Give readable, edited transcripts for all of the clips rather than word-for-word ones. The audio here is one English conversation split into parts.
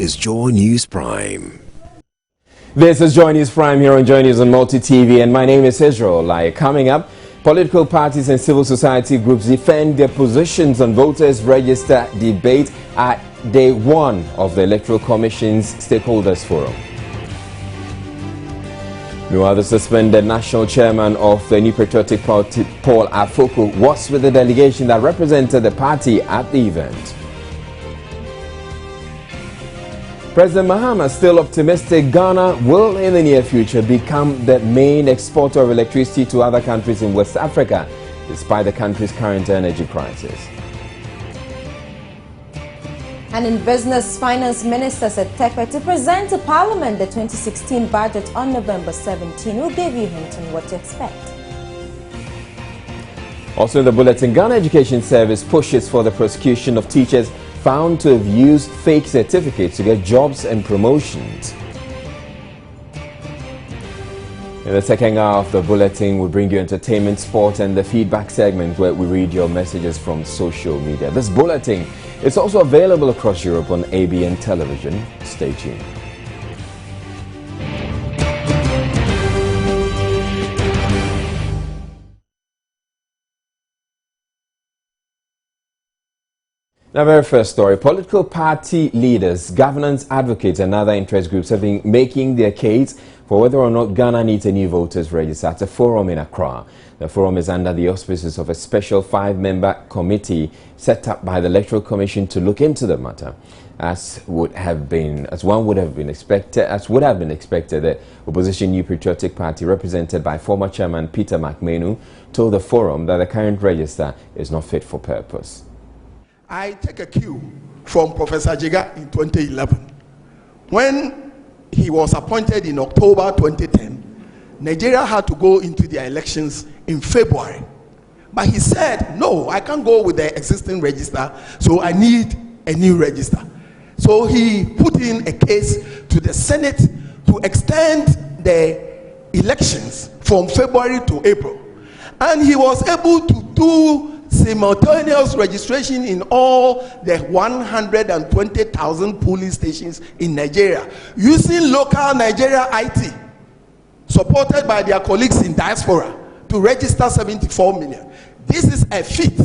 is Joy News Prime. This is Joy News Prime here on Joy News on Multi TV, and my name is Israel. Coming up, political parties and civil society groups defend their positions on voters register debate at day one of the Electoral Commission's Stakeholders Forum. Meanwhile, the suspended national chairman of the New Patriotic Party, Paul Afoko, was with the delegation that represented the party at the event. President Mahama is still optimistic Ghana will in the near future become the main exporter of electricity to other countries in West Africa, despite the country's current energy crisis. And in business, Finance Minister said Tekpe to present to Parliament the 2016 budget on November 17. We'll give you a hint on what to expect. Also in the bulletin, Ghana Education Service pushes for the prosecution of teachers found to have used fake certificates to get jobs and promotions. In the second hour of the bulletin, we bring you entertainment, sport and the feedback segment where we read your messages from social media. This bulletin is also available across Europe on ABN television. Stay tuned. Now, very first story. Political party leaders, governance advocates and other interest groups have been making their case for whether or not Ghana needs a new voters register at a forum in Accra. The forum is under the auspices of a special 5-member committee set up by the Electoral Commission to look into the matter. As would have been expected, the opposition New Patriotic Party, represented by former chairman Peter McMenu, told the forum that the current register is not fit for purpose. I take a cue from Professor Jiga in 2011. When he was appointed in October 2010, Nigeria had to go into their elections in February. But he said, no, I can't go with the existing register, so I need a new register. So he put in a case to the Senate to extend the elections from February to April. And he was able to do simultaneous registration in all the 120,000 polling stations in Nigeria using local Nigeria IT, supported by their colleagues in diaspora, to register 74 million. This is a feat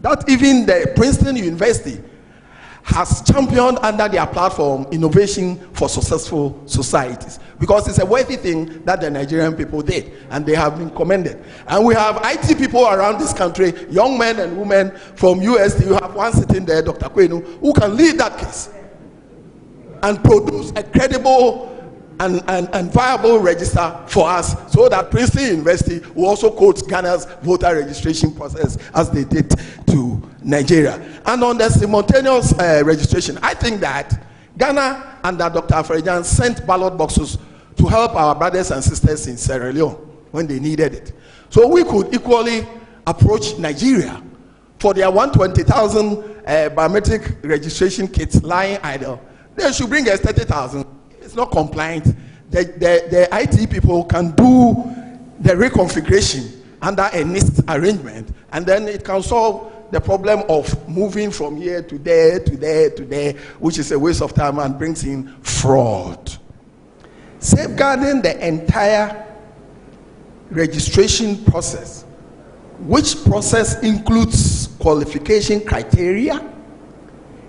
that even the Princeton University has championed under their platform, Innovation for Successful Societies, because it's a worthy thing that the Nigerian people did, and they have been commended. And we have IT people around this country, young men and women from USD. You have one sitting there, Dr. Kwenu, who can lead that case and produce a credible and viable register for us, so that Princeton University will also quote Ghana's voter registration process as they did to Nigeria. And on the simultaneous registration, I think that Ghana under Dr. Afrejan sent ballot boxes to help our brothers and sisters in Sierra Leone when they needed it. So we could equally approach Nigeria for their 120,000 biometric registration kits lying idle. They should bring us 30,000. It's not compliant. The IT people can do the reconfiguration under a NIST arrangement, and then it can solve the problem of moving from here to there, to there, to there, which is a waste of time and brings in fraud. Safeguarding the entire registration process, which process includes qualification criteria,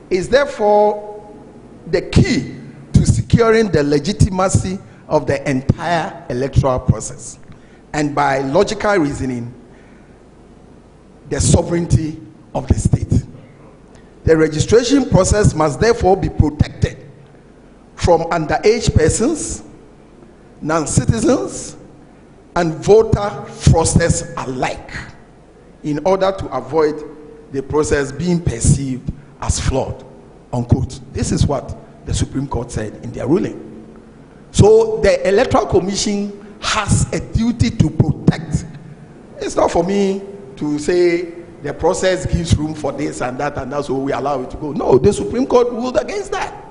is therefore the key to securing the legitimacy of the entire electoral process, and by logical reasoning, the sovereignty of the state. The registration process must therefore be protected from underage persons, non-citizens, and voter fraudsters alike, in order to avoid the process being perceived as flawed, unquote. This is what the Supreme Court said in their ruling. So the Electoral Commission has a duty to protect. It's not for me to say the process gives room for this and that, and that's why we allow it to go. No, the Supreme Court ruled against that.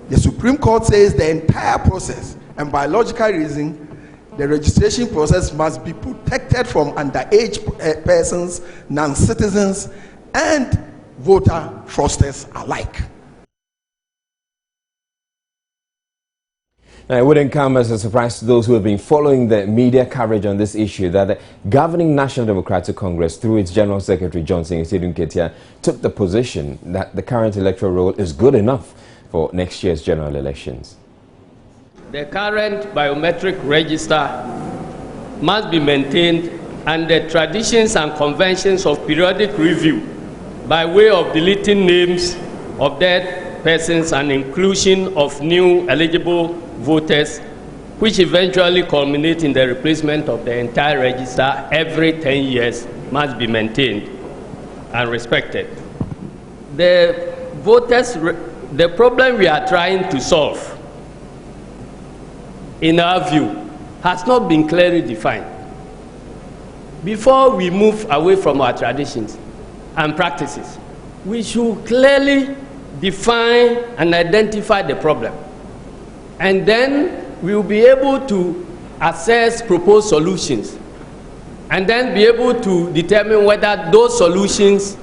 The Supreme Court says the entire process, and by logical reason, the registration process must be protected from underage persons, non-citizens, and voter fraudsters alike. Now, it wouldn't come as a surprise to those who have been following the media coverage on this issue that the governing National Democratic Congress, through its General Secretary Johnson Ketia, took the position that the current electoral roll is good enough for next year's general elections. The current biometric register must be maintained, and the traditions and conventions of periodic review by way of deleting names of dead persons and inclusion of new eligible voters, which eventually culminate in the replacement of the entire register every 10 years, must be maintained and respected. The problem we are trying to solve, in our view, has not been clearly defined. Before we move away from our traditions and practices, we should clearly define and identify the problem. And then we will be able to assess proposed solutions, and then be able to determine whether those solutions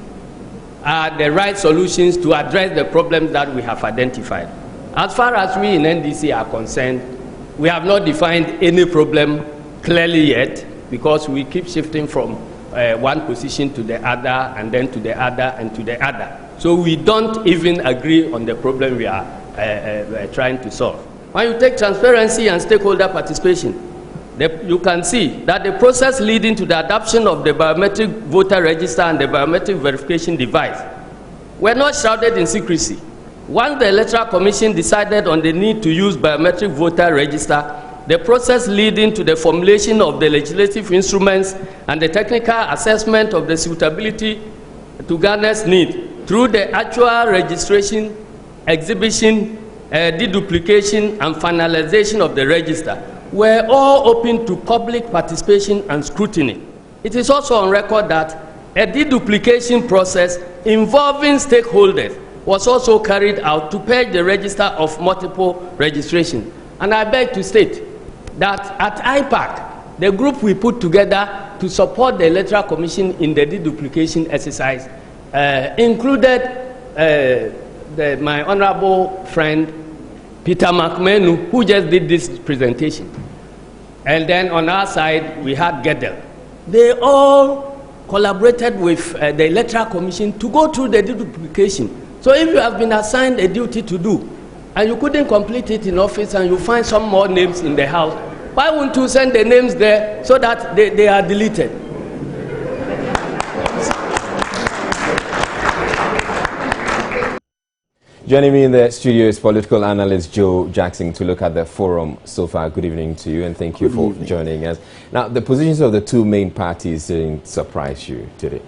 are the right solutions to address the problems that we have identified. As far as we in NDC are concerned, we have not defined any problem clearly yet, because we keep shifting from one position to the other, and then to the other, and to the other. So we don't even agree on the problem we are trying to solve. When you take transparency and stakeholder participation, you can see that the process leading to the adoption of the biometric voter register and the biometric verification device were not shrouded in secrecy. Once the Electoral Commission decided on the need to use biometric voter register, the process leading to the formulation of the legislative instruments and the technical assessment of the suitability to Ghana's need through the actual registration, exhibition, deduplication, and finalization of the register were all open to public participation and scrutiny. It is also on record that a deduplication process involving stakeholders was also carried out to purge the register of multiple registration. And I beg to state that at IPAC, the group we put together to support the Electoral Commission in the deduplication exercise included my honorable friend Peter McMenu, who just did this presentation. And then on our side, we had Gedel. They all collaborated with the Electoral Commission to go through the deduplication. So if you have been assigned a duty to do, and you couldn't complete it in office, and you find some more names in the house, why wouldn't you send the names there so that they are deleted? Joining me in the studio is political analyst Joe Jackson to look at the forum so far. Good evening to you, and thank you for joining us. Now, the positions of the two main parties didn't surprise you today?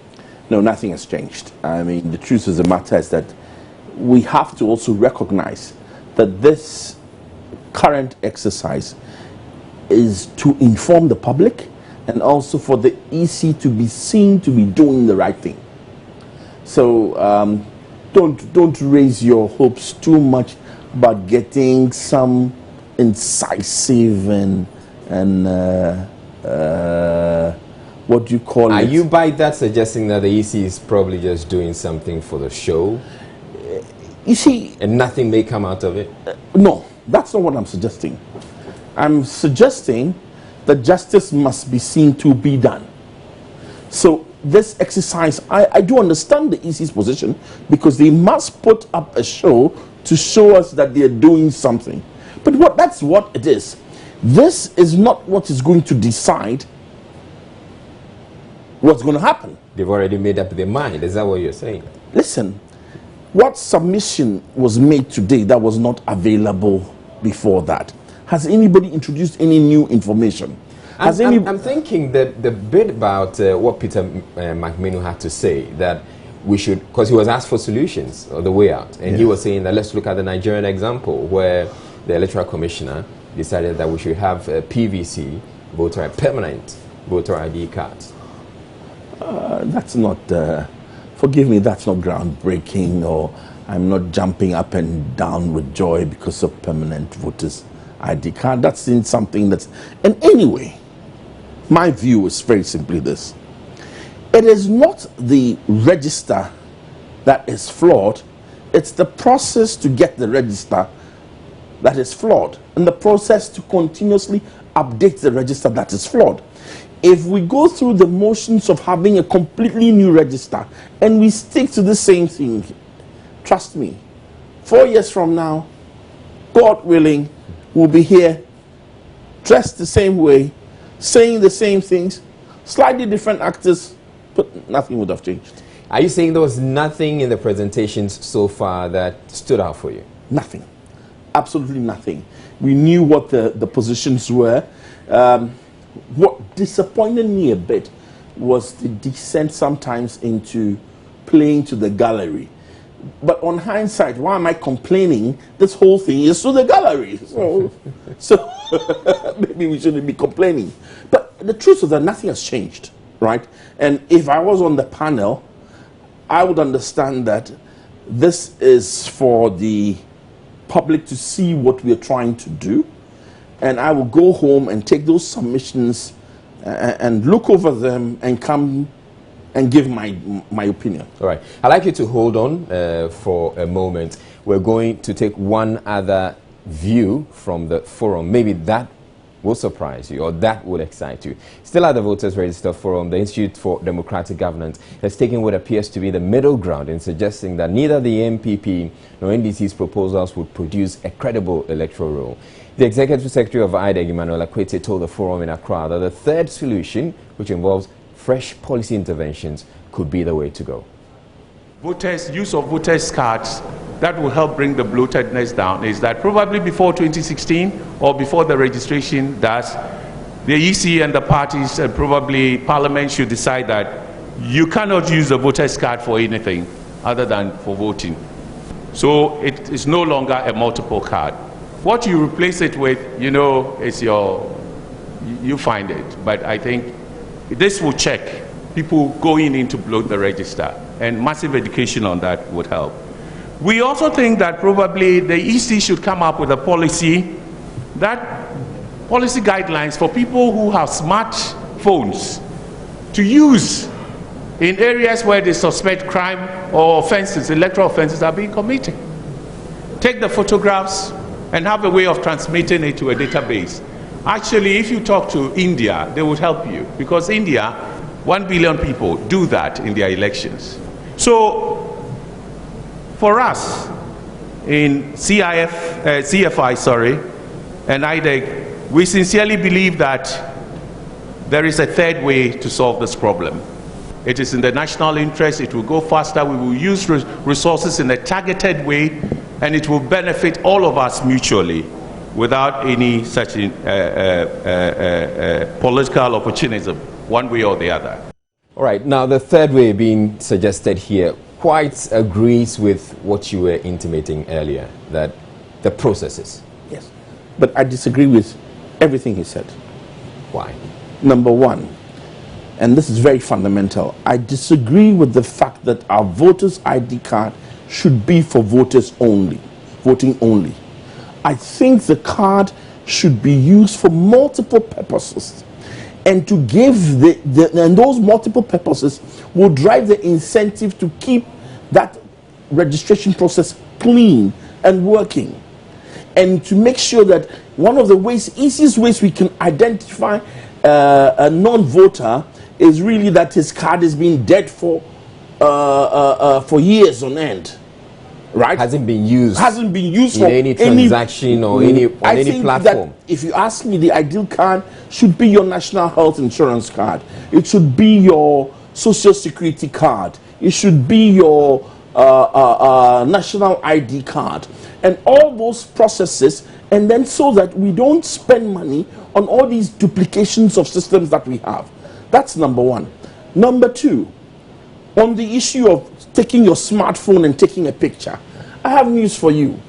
No, nothing has changed. I mean, the truth of the matter is that we have to also recognize that this current exercise is to inform the public and also for the EC to be seen to be doing the right thing. So don't raise your hopes too much about getting some incisive and what do you call it? Are you by that suggesting that the EC is probably just doing something for the show? You see, and nothing may come out of it? No, that's not what I'm suggesting. I'm suggesting that justice must be seen to be done. So this exercise, I do understand the EC's position, because they must put up a show to show us that they are doing something. But that's what it is. This is not what is going to decide what's going to happen. They've already made up their mind. Is that what you're saying? Listen, what submission was made today that was not available before that? Has anybody introduced any new information? I'm thinking that the bit about what Peter McMenu had to say, that we should, because he was asked for solutions or the way out, and he was saying that let's look at the Nigerian example, where the Electoral Commissioner decided that we should have a PVC voter, permanent voter ID cards. That's not, forgive me, that's not groundbreaking, or I'm not jumping up and down with joy because of permanent voters ID card. That's in something that's, and anyway, my view is very simply this. It is not the register that is flawed, it's the process to get the register that is flawed, and the process to continuously update the register that is flawed. If we go through the motions of having a completely new register and we stick to the same thing, trust me, 4 years from now, God willing, we'll be here dressed the same way, saying the same things, slightly different actors, but nothing would have changed. Are you saying there was nothing in the presentations so far that stood out for you? Nothing. Absolutely nothing. We knew what the positions were. What disappointed me a bit was the descent sometimes into playing to the gallery. But on hindsight, why am I complaining? This whole thing is to the gallery. So maybe we shouldn't be complaining. But the truth is that nothing has changed, right? And if I was on the panel, I would understand that this is for the public to see what we are trying to do. And I will go home and take those submissions and look over them and come and give my opinion. All right. I'd like you to hold on for a moment. We're going to take one other view from the forum. Maybe that will surprise you or that will excite you. Still at the Voters Register Forum, the Institute for Democratic Governance has taken what appears to be the middle ground in suggesting that neither the MPP nor NDC's proposals would produce a credible electoral roll. The Executive Secretary of IDEG, Emmanuel Akwete, told the forum in Accra that the third solution, which involves fresh policy interventions, could be the way to go. Use of voters' cards that will help bring the bloatedness down is that probably before 2016 or before the registration does, the EC and the parties and probably Parliament should decide that you cannot use the voters' card for anything other than for voting. So it is no longer a multiple card. What you replace it with, you know, is you find it. But I think this will check people going in to bloat the register, and massive education on that would help. We also think that probably the EC should come up with a policy guidelines for people who have smartphones to use in areas where they suspect crime or offenses, electoral offenses are being committed. Take the photographs and have a way of transmitting it to a database. Actually, if you talk to India, they would help you, because India, 1 billion people do that in their elections. So for us in CFI, and IDEG, we sincerely believe that there is a third way to solve this problem. It is in the national interest, it will go faster, we will use resources in a targeted way, and it will benefit all of us mutually without any such political opportunism, one way or the other. All right, now the third way being suggested here quite agrees with what you were intimating earlier, that the processes. Yes, but I disagree with everything he said. Why? Number one, and this is very fundamental, I disagree with the fact that our voters' ID card should be for voters only, voting only. I think the card should be used for multiple purposes, and to give and those multiple purposes will drive the incentive to keep that registration process clean and working, and to make sure that one of the easiest ways we can identify a non-voter is really that his card has been dead for years on end, right? Hasn't been used in for any transaction or on any platform. That if you ask me, the ideal card should be your national health insurance card. It should be your social security card. It should be your national ID card, and all those processes, and then so that we don't spend money on all these duplications of systems that we have. That's number one. Number two, on the issue of taking your smartphone and taking a picture, I have news for you.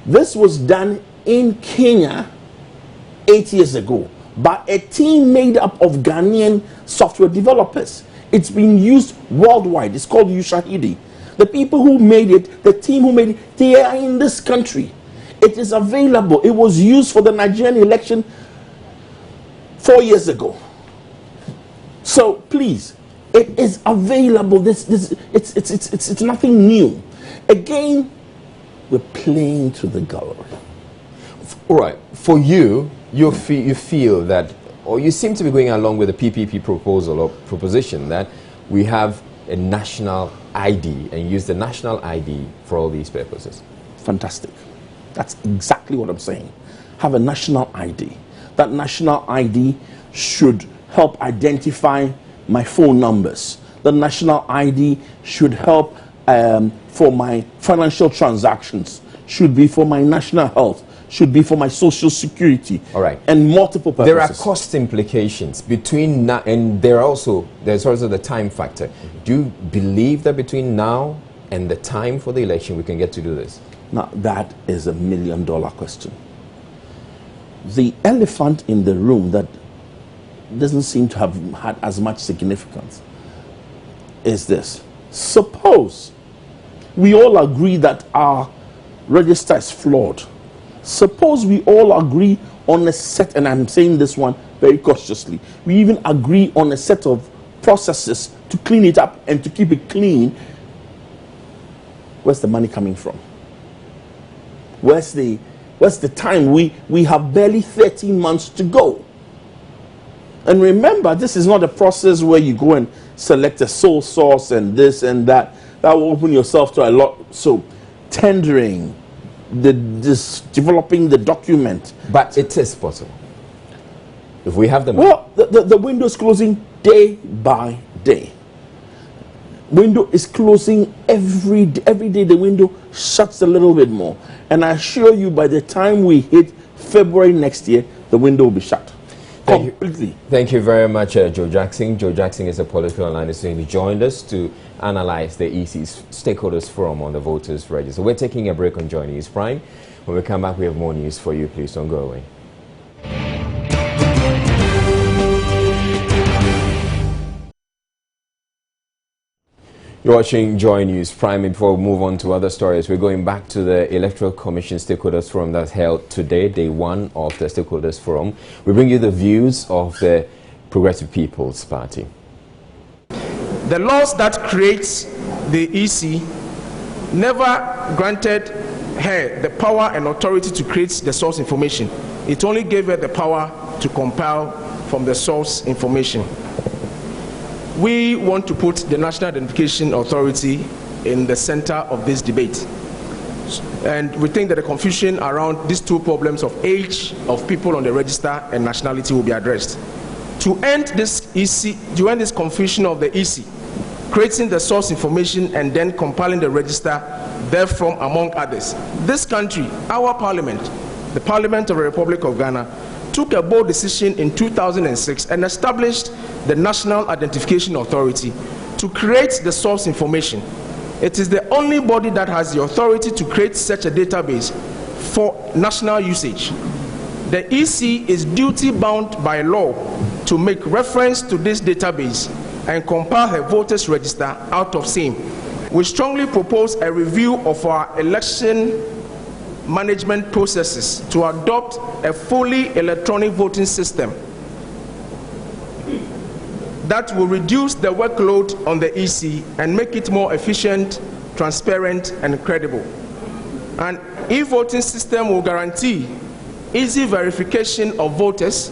This was done in Kenya 8 years ago by a team made up of Ghanaian software developers. It's been used worldwide. It's called Ushahidi. The people who made it, the team who made it, they are in this country. It is available. It was used for the Nigerian election 4 years ago. So please, it is available. It's nothing new. Again, we're playing to the gallery. All right. For you, you feel that, or you seem to be going along with the PPP proposal or proposition that we have a national ID and use the national ID for all these purposes. Fantastic. That's exactly what I'm saying. Have a national ID. That national ID should help identify my phone numbers. The national ID should help for my financial transactions, should be for my national health, should be for my social security. All right. And multiple purposes. There are cost implications between now, and there's also the time factor. Do you believe that between now and the time for the election we can get to do this? Now, that is $1 million question. The elephant in the room that doesn't seem to have had as much significance is this. Suppose we all agree that our register is flawed. Suppose we all agree on a set, and I'm saying this one very cautiously, we even agree on a set of processes to clean it up and to keep it clean. Where's the money coming from? Where's the time? We have barely 13 months to go. And remember, this is not a process where you go and select a sole source and this and that. That will open yourself to a lot. So tendering, developing the document. But it is possible. If we have the money. Well, the window is closing day by day. Window is closing every day. The window shuts a little bit more. And I assure you, by the time we hit February next year, the window will be shut. Completely. Thank you very much, Joe Jackson. Joe Jackson is a political analyst who joined us to analyze the EC's Stakeholders Forum on the Voters Register. We're taking a break on Joy News Prime. When we come back, we have more news for you. Please don't go away. You're watching Joy News Prime. Before we move on to other stories, we're going back to the Electoral Commission Stakeholders Forum that's held today, day one of the Stakeholders Forum. We bring you the views of the Progressive People's Party. The laws that creates the EC never granted her the power and authority to create the source information. It only gave her the power to compile from the source information. We want to put the National Identification Authority in the center of this debate. And we think that the confusion around these two problems of age of people on the register and nationality will be addressed. To end this confusion of the EC, creating the source information and then compiling the register therefrom, among others, this country, our parliament, the Parliament of the Republic of Ghana, took a bold decision in 2006 and established the National Identification Authority to create the source information. It is the only body that has the authority to create such a database for national usage. The EC is duty bound by law to make reference to this database and compile her voters register out of same. We strongly propose a review of our election management processes to adopt a fully electronic voting system that will reduce the workload on the EC and make it more efficient, transparent, and credible. An e-voting system will guarantee easy verification of voters.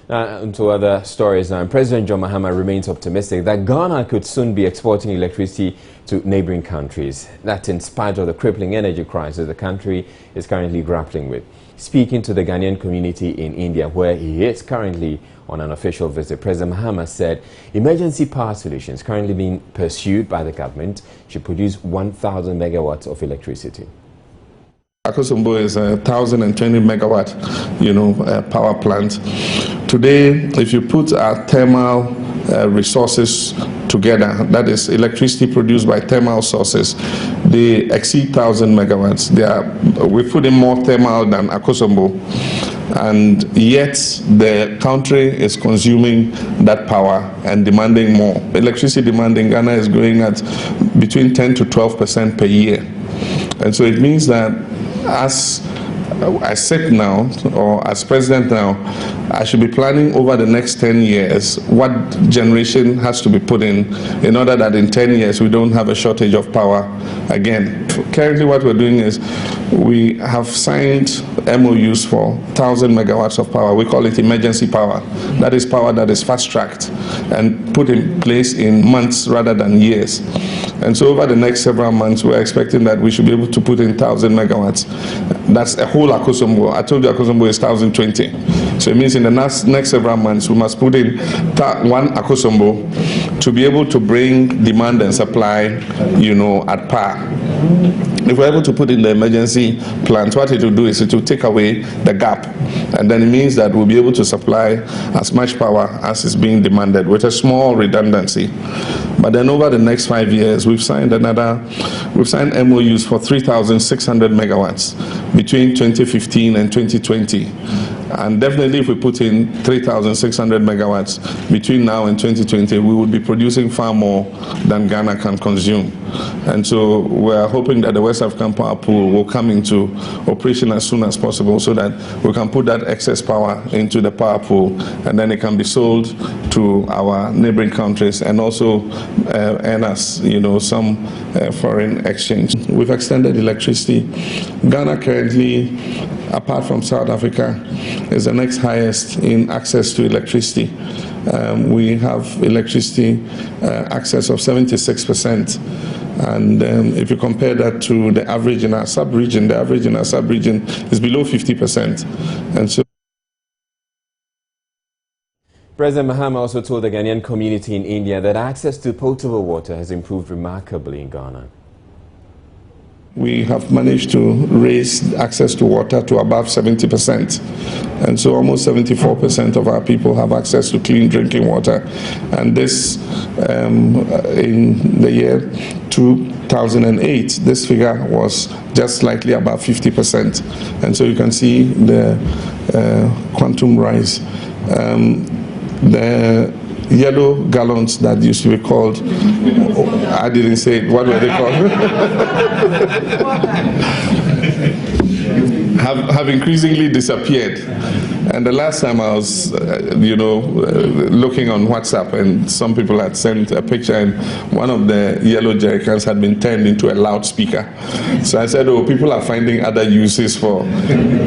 To other stories now, President John Mahama remains optimistic that Ghana could soon be exporting electricity to neighboring countries. That in spite of the crippling energy crisis the country is currently grappling with. Speaking to the Ghanaian community in India, where he is currently on an official visit, President Mahama said emergency power solutions currently being pursued by the government should produce 1,000 megawatts of electricity. Akosombo is a 1,020 megawatt, power plant. Today, if you put our thermal resources together, that is electricity produced by thermal sources, they exceed 1,000 megawatts. We put in more thermal than Akosombo, and yet the country is consuming that power and demanding more. Electricity demand in Ghana is growing at between 10 to 12% per year, and so it means that as I sit now, or as president now, I should be planning over the next 10 years what generation has to be put in order that in 10 years we don't have a shortage of power again. Currently what we're doing is we have signed MOUs for 1,000 megawatts of power. We call it emergency power. That is power that is fast-tracked and put in place in months rather than years. And so over the next several months, we're expecting that we should be able to put in 1,000 megawatts. That's a whole Akosombo. I told you Akosombo is 1,020. So it means in the next several months, we must put in one Akosombo to be able to bring demand and supply, at par. If we're able to put in the emergency plant, what it will do is it will take away the gap. And then it means that we'll be able to supply as much power as is being demanded with a small redundancy. But then over the next 5 years, we've signed MOUs for 3,600 megawatts between 2015 and 2020. And definitely if we put in 3,600 megawatts between now and 2020, we would be producing far more than Ghana can consume. And so we're hoping that the West African Power Pool will come into operation as soon as possible so that we can put that excess power into the power pool, and then it can be sold to our neighboring countries and also earn us, some foreign exchange. We've extended electricity. Ghana currently, apart from South Africa, is the next highest in access to electricity. We have electricity access of 76%. And if you compare that to the average in our sub-region, the average in our sub-region is below 50%. And so President Mahama also told the Ghanaian community in India that access to potable water has improved remarkably in Ghana. We have managed to raise access to water to above 70%. And so almost 74% of our people have access to clean drinking water. And this, in the year 2008, this figure was just slightly above 50%. And so you can see the quantum rise. The yellow gallons that used to be called, I didn't say it, what were they called? have increasingly disappeared. And the last time I was, looking on WhatsApp, and some people had sent a picture, and one of the yellow jerrycans had been turned into a loudspeaker. So I said, oh, people are finding other uses for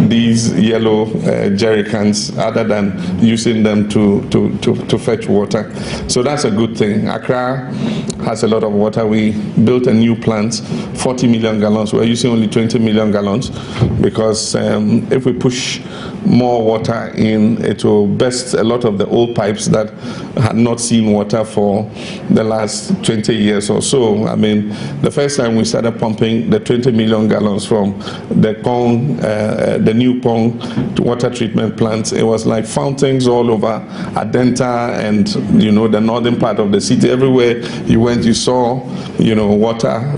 these yellow jerrycans other than using them to fetch water. So that's a good thing. Accra has a lot of water. We built a new plant, 40 million gallons. We're using only 20 million gallons because if we push more water in, it will burst a lot of the old pipes that had not seen water for the last 20 years or so. I mean, the first time we started pumping the 20 million gallons from the new Pong water treatment plants, it was like fountains all over Adenta and, the northern part of the city. Everywhere you went, you saw, water,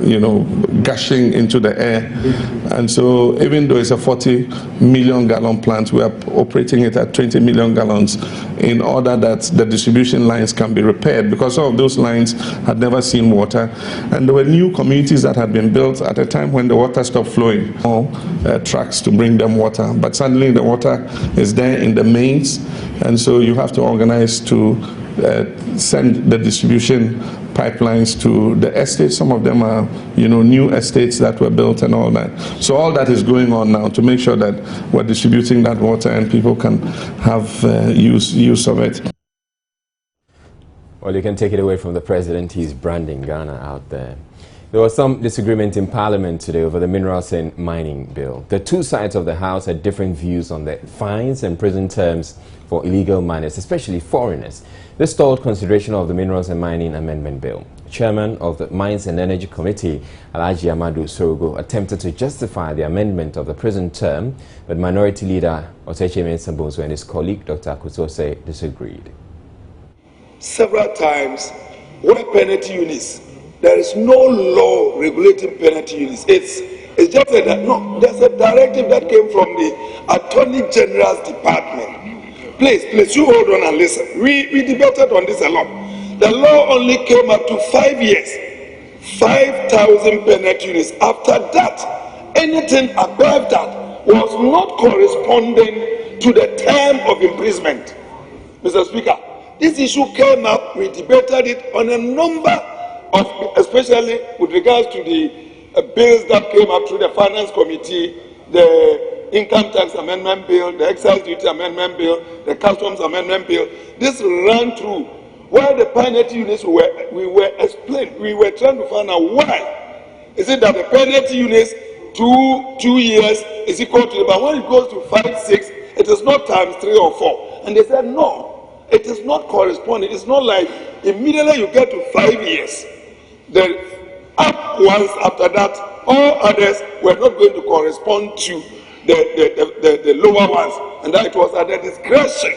gushing into the air. And so even though it's a 40 million gallon plant, we are operating it at 20 million gallons in order that the distribution lines can be repaired, because some of those lines had never seen water. And there were new communities that had been built at a time when the water stopped flowing. Trucks to bring them water. But suddenly the water is there in the mains, and so you have to organize to send the distribution pipelines to the estates. Some of them are, new estates that were built and all that. So all that is going on now to make sure that we're distributing that water and people can have use of it. Well, you can take it away from the president. He's branding Ghana out there. There was some disagreement in Parliament today over the Minerals and Mining Bill. The two sides of the House had different views on the fines and prison terms for illegal miners, especially foreigners. This stalled consideration of the Minerals and Mining Amendment Bill. Chairman of the Mines and Energy Committee, Alhaji Amadu Sorogo, attempted to justify the amendment of the prison term, but Minority Leader Oteche Mensah-Bonsu and his colleague, Dr. Akutose, disagreed. Several times, what penalty units? There is no law regulating penalty units. It's just that there's a directive that came from the Attorney General's Department. Please, you hold on and listen. We debated on this a lot. The law only came up to 5 years, 5,000 penalty units. After that, anything above that was not corresponding to the term of imprisonment. Mr. Speaker, this issue came up, we debated it on a number of, especially with regards to the bills that came up through the Finance Committee, the Income Tax Amendment Bill, the Excise Duty Amendment Bill, the Customs Amendment Bill. This ran through. While the penalty units we were trying to find out why. Is it that the penalty units 2 years is equal to, but when it goes to 5, 6, it is not times 3 or 4. And they said no, it is not corresponding. It's not like immediately you get to 5 years, then up once after that, all others were not going to correspond to the lower ones, and that it was at the discretion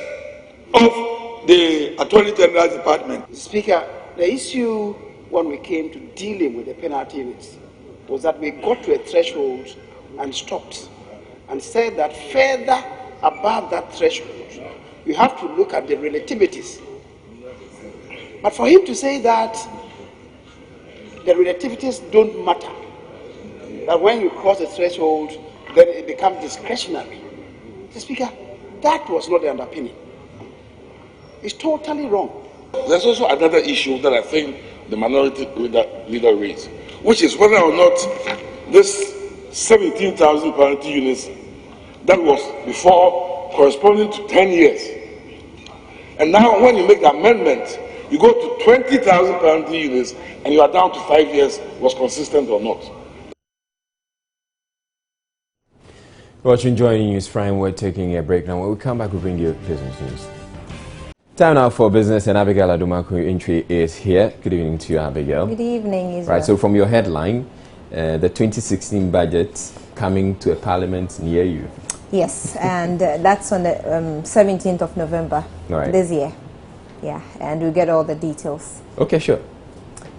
of the Attorney General's Department. Speaker, the issue when we came to dealing with the penalty units was that we got to a threshold and stopped and said that further above that threshold, you have to look at the relativities. But for him to say that the relativities don't matter, that when you cross the threshold, then it becomes discretionary. Mr. Speaker, that was not the underpinning. It's totally wrong. There's also another issue that I think the minority leader raised, which is whether or not this 17,000 penalty units that was before corresponding to 10 years. And now when you make the amendment, you go to 20,000 penalty units and you are down to 5 years, was consistent or not. Watching Joining News Prime, we're taking a break now. When we come back, we'll bring you business news. Time now for business, and Abigail Adumaku Intri is here. Good evening to you, Abigail. Good evening, Israel. Right, so from your headline, the 2016 budget coming to a parliament near you. Yes, and that's on the 17th of November this year. Yeah, and we'll get all the details. Okay, sure.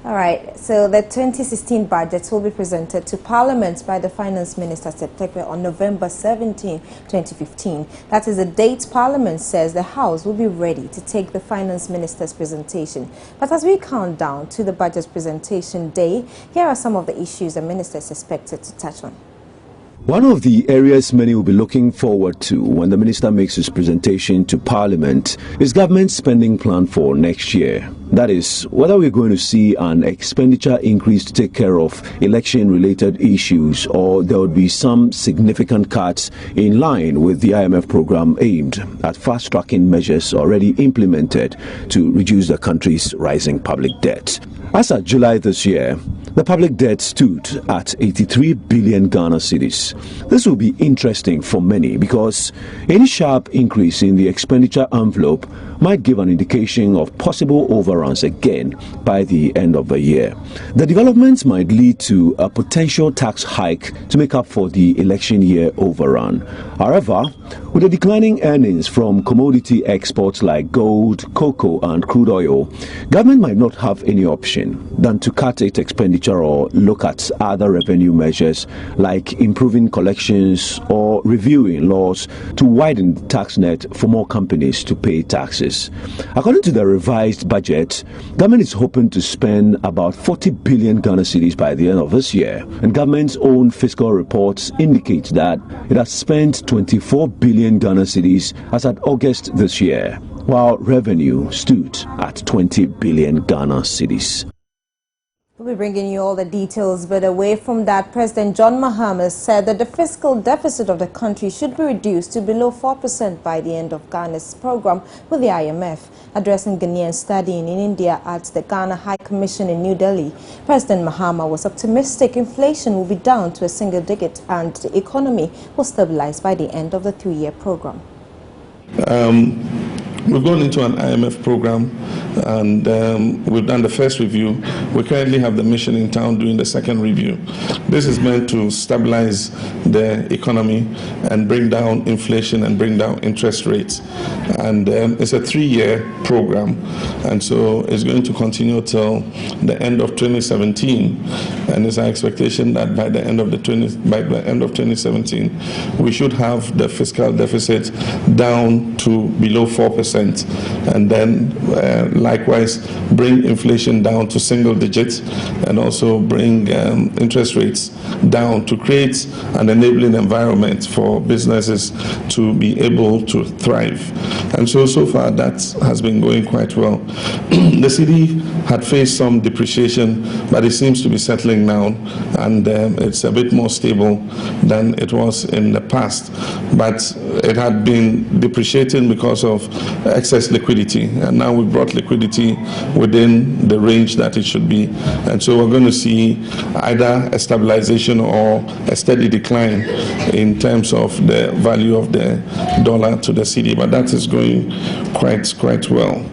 All right, so the 2016 budget will be presented to Parliament by the Finance Minister on November 17, 2015. That is the date Parliament says the House will be ready to take the Finance Minister's presentation. But as we count down to the budget presentation day, here are some of the issues the Minister is expected to touch on. One of the areas many will be looking forward to when the Minister makes his presentation to Parliament is government spending plan for next year. That is, whether we're going to see an expenditure increase to take care of election-related issues, or there would be some significant cuts in line with the IMF program aimed at fast-tracking measures already implemented to reduce the country's rising public debt. As at July this year, the public debt stood at 83 billion Ghana cedis. This will be interesting for many because any sharp increase in the expenditure envelope might give an indication of possible overruns again by the end of the year. The developments might lead to a potential tax hike to make up for the election year overrun. However, with the declining earnings from commodity exports like gold, cocoa and crude oil, government might not have any option than to cut its expenditure or look at other revenue measures like improving collections or reviewing laws to widen the tax net for more companies to pay taxes. According to the revised budget, government is hoping to spend about 40 billion Ghana cedis by the end of this year, and government's own fiscal reports indicate that it has spent 24 billion Ghana cedis as at August this year, while revenue stood at 20 billion Ghana cedis. We'll be bringing you all the details, but away from that, President John Mahama said that the fiscal deficit of the country should be reduced to below 4% by the end of Ghana's program with the IMF. Addressing Ghanaians studying in India at the Ghana High Commission in New Delhi, President Mahama was optimistic inflation will be down to a single digit and the economy will stabilize by the end of the 3-year program. We've gone into an IMF program and we've done the first review. We currently have the mission in town doing the second review. This is meant to stabilize the economy and bring down inflation and bring down interest rates. And it's a 3-year program, and so it's going to continue till the end of 2017. and it's our expectation that by the end of 2017, we should have the fiscal deficit down to below 4%, and then likewise bring inflation down to single digits, and also bring interest rates down to create an enabling environment for businesses to be able to thrive. And so far that has been going quite well. The cedi had faced some depreciation, but it seems to be settling now, and it's a bit more stable than it was in the past. But it had been depreciating because of excess liquidity, and now we brought liquidity within the range that it should be. And so we're going to see either a stabilization or a steady decline in terms of the value of the dollar to the cedi, but that is going quite well.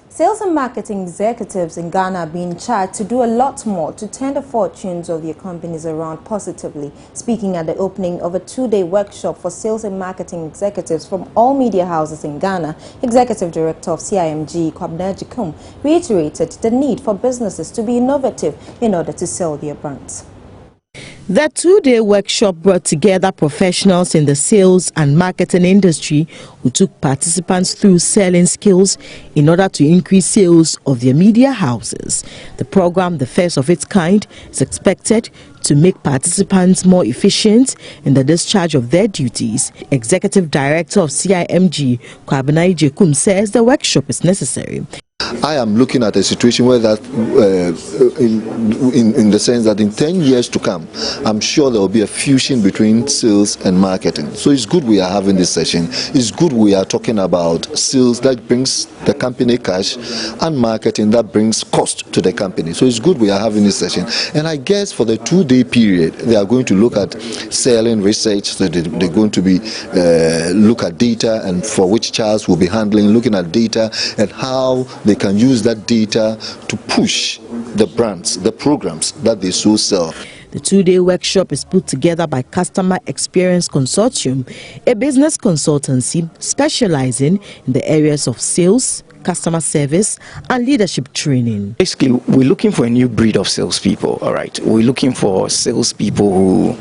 Sales and marketing executives in Ghana are being charged to do a lot more to turn the fortunes of their companies around positively. Speaking at the opening of a two-day workshop for sales and marketing executives from all media houses in Ghana, Executive Director of CIMG, Kwabena reiterated the need for businesses to be innovative in order to sell their brands. The two-day workshop brought together professionals in the sales and marketing industry who took participants through selling skills in order to increase sales of their media houses. The program, the first of its kind, is expected to make participants more efficient in the discharge of their duties. Executive Director of CIMG, Kwabena says the workshop is necessary. I am looking at a situation where that, in the sense that in 10 years to come, I'm sure there will be a fusion between sales and marketing. So it's good we are having this session. It's good we are talking about sales that brings the company cash and marketing that brings cost to the company. So it's good we are having this session. And I guess for the two-day period, they are going to look at selling research. So they're going to be look at data, and for which Charles will be handling, looking at data and how they can use that data to push the brands, the programs that they so sell. The two-day workshop is put together by Customer Experience Consortium, a business consultancy specializing in the areas of sales, customer service and leadership training. Basically, we're looking for a new breed of salespeople, all right? We're looking for salespeople who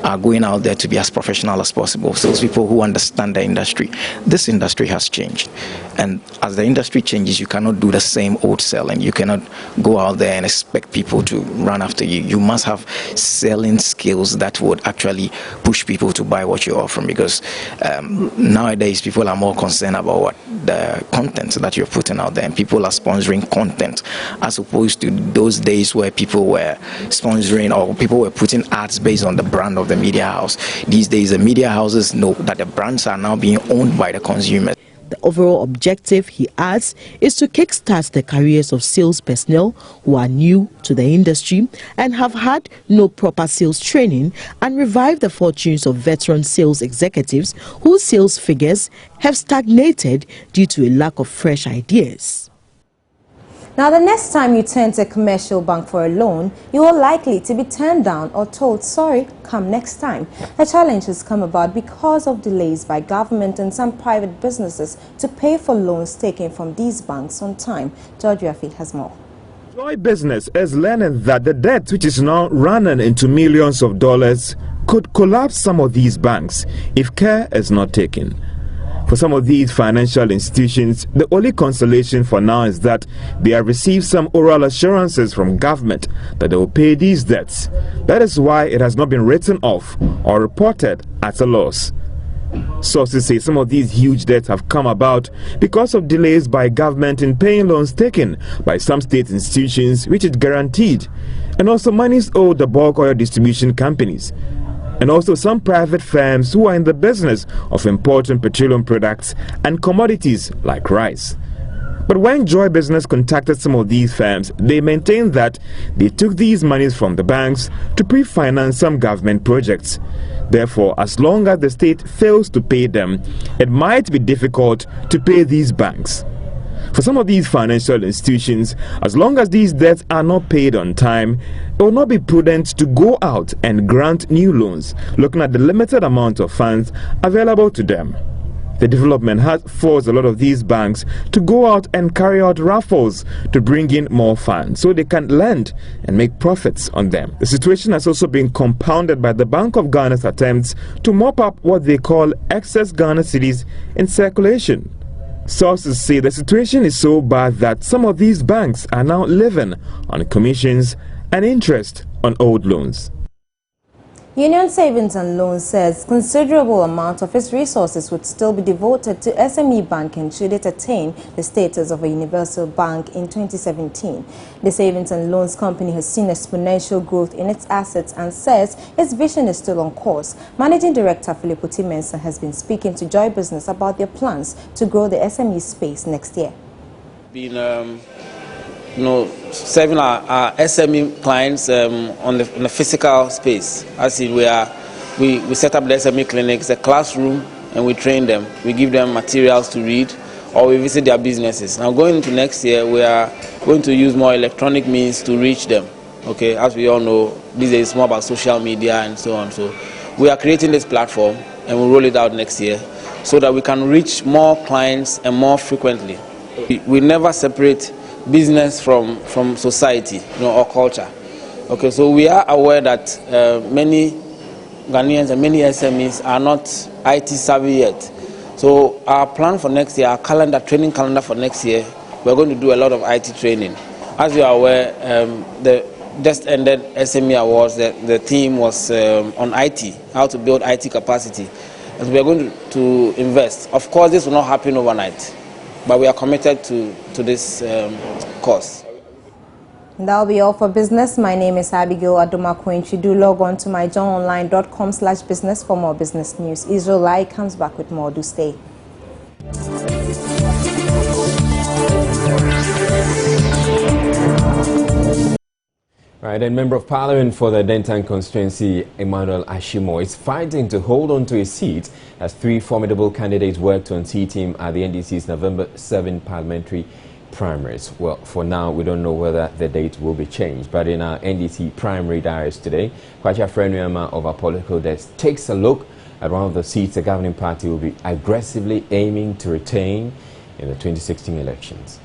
are going out there to be as professional as possible, salespeople who understand the industry. This industry has changed, and as the industry changes, you cannot do the same old selling. You cannot go out there and expect people to run after you. You must have selling skills that would actually push people to buy what you're offering, because nowadays people are more concerned about what the content that you're putting out there, and people are sponsoring content as opposed to those days where people were sponsoring or people were putting ads based on the brand of the media house. These days the media houses know that the brands are now being owned by the consumers. The overall objective, he adds, is to kickstart the careers of sales personnel who are new to the industry and have had no proper sales training, and revive the fortunes of veteran sales executives whose sales figures have stagnated due to a lack of fresh ideas. Now, the next time you turn to a commercial bank for a loan, you are likely to be turned down or told, sorry, come next time. The challenge has come about because of delays by government and some private businesses to pay for loans taken from these banks on time. George Rafi has more. Joy Business is learning that the debt, which is now running into millions of dollars, could collapse some of these banks if care is not taken. For some of these financial institutions, the only consolation for now is that they have received some oral assurances from government that they will pay these debts. That is why it has not been written off or reported as a loss. Sources say some of these huge debts have come about because of delays by government in paying loans taken by some state institutions which it guaranteed, and also monies owed the bulk oil distribution companies, and also some private firms who are in the business of importing petroleum products and commodities like rice. But when Joy Business contacted some of these firms, they maintained that they took these monies from the banks to pre-finance some government projects. Therefore, as long as the state fails to pay them, it might be difficult to pay these banks. For some of these financial institutions, as long as these debts are not paid on time, it will not be prudent to go out and grant new loans, looking at the limited amount of funds available to them. The development has forced a lot of these banks to go out and carry out raffles to bring in more funds so they can lend and make profits on them. The situation has also been compounded by the Bank of Ghana's attempts to mop up what they call excess Ghana cedis in circulation. Sources say the situation is so bad that some of these banks are now living on commissions and interest on old loans. Union Savings and Loans says considerable amount of its resources would still be devoted to SME banking should it attain the status of a universal bank in 2017. The Savings and Loans Company has seen exponential growth in its assets and says its vision is still on course. Managing Director Philip Otimensa has been speaking to Joy Business about their plans to grow the SME space next year. Serving our SME clients on the physical space. As in we set up the SME clinics, a classroom, and we train them. We give them materials to read, or we visit their businesses. Now going into next year, we are going to use more electronic means to reach them. Okay, as we all know, these days it's more about social media and so on. So we are creating this platform, and we'll roll it out next year, so that we can reach more clients and more frequently. We never separate business from society, or culture. Okay, so we are aware that many Ghanaians and many SMEs are not IT savvy yet. So our plan for next year, our training calendar for next year, we're going to do a lot of IT training. As you are aware, the just ended SME Awards, the theme was on IT, how to build IT capacity. And so we are going to invest. Of course, this will not happen overnight, but we are committed to this cause. That'll be all for business. My name is Abigail Adomakoinchi. Do log on to myjohnonline.com/business for more business news. Israel Live comes back with more. Do stay. Right, and Member of Parliament for the Adenta constituency, Emmanuel Ashimo, is fighting to hold on to his seat as three formidable candidates work to unseat him at the NDC's November 7 parliamentary primaries. Well, for now, we don't know whether the date will be changed, but in our NDC primary diaries today, Kwacha Frenuyama of our political desk takes a look at one of the seats the governing party will be aggressively aiming to retain in the 2016 elections.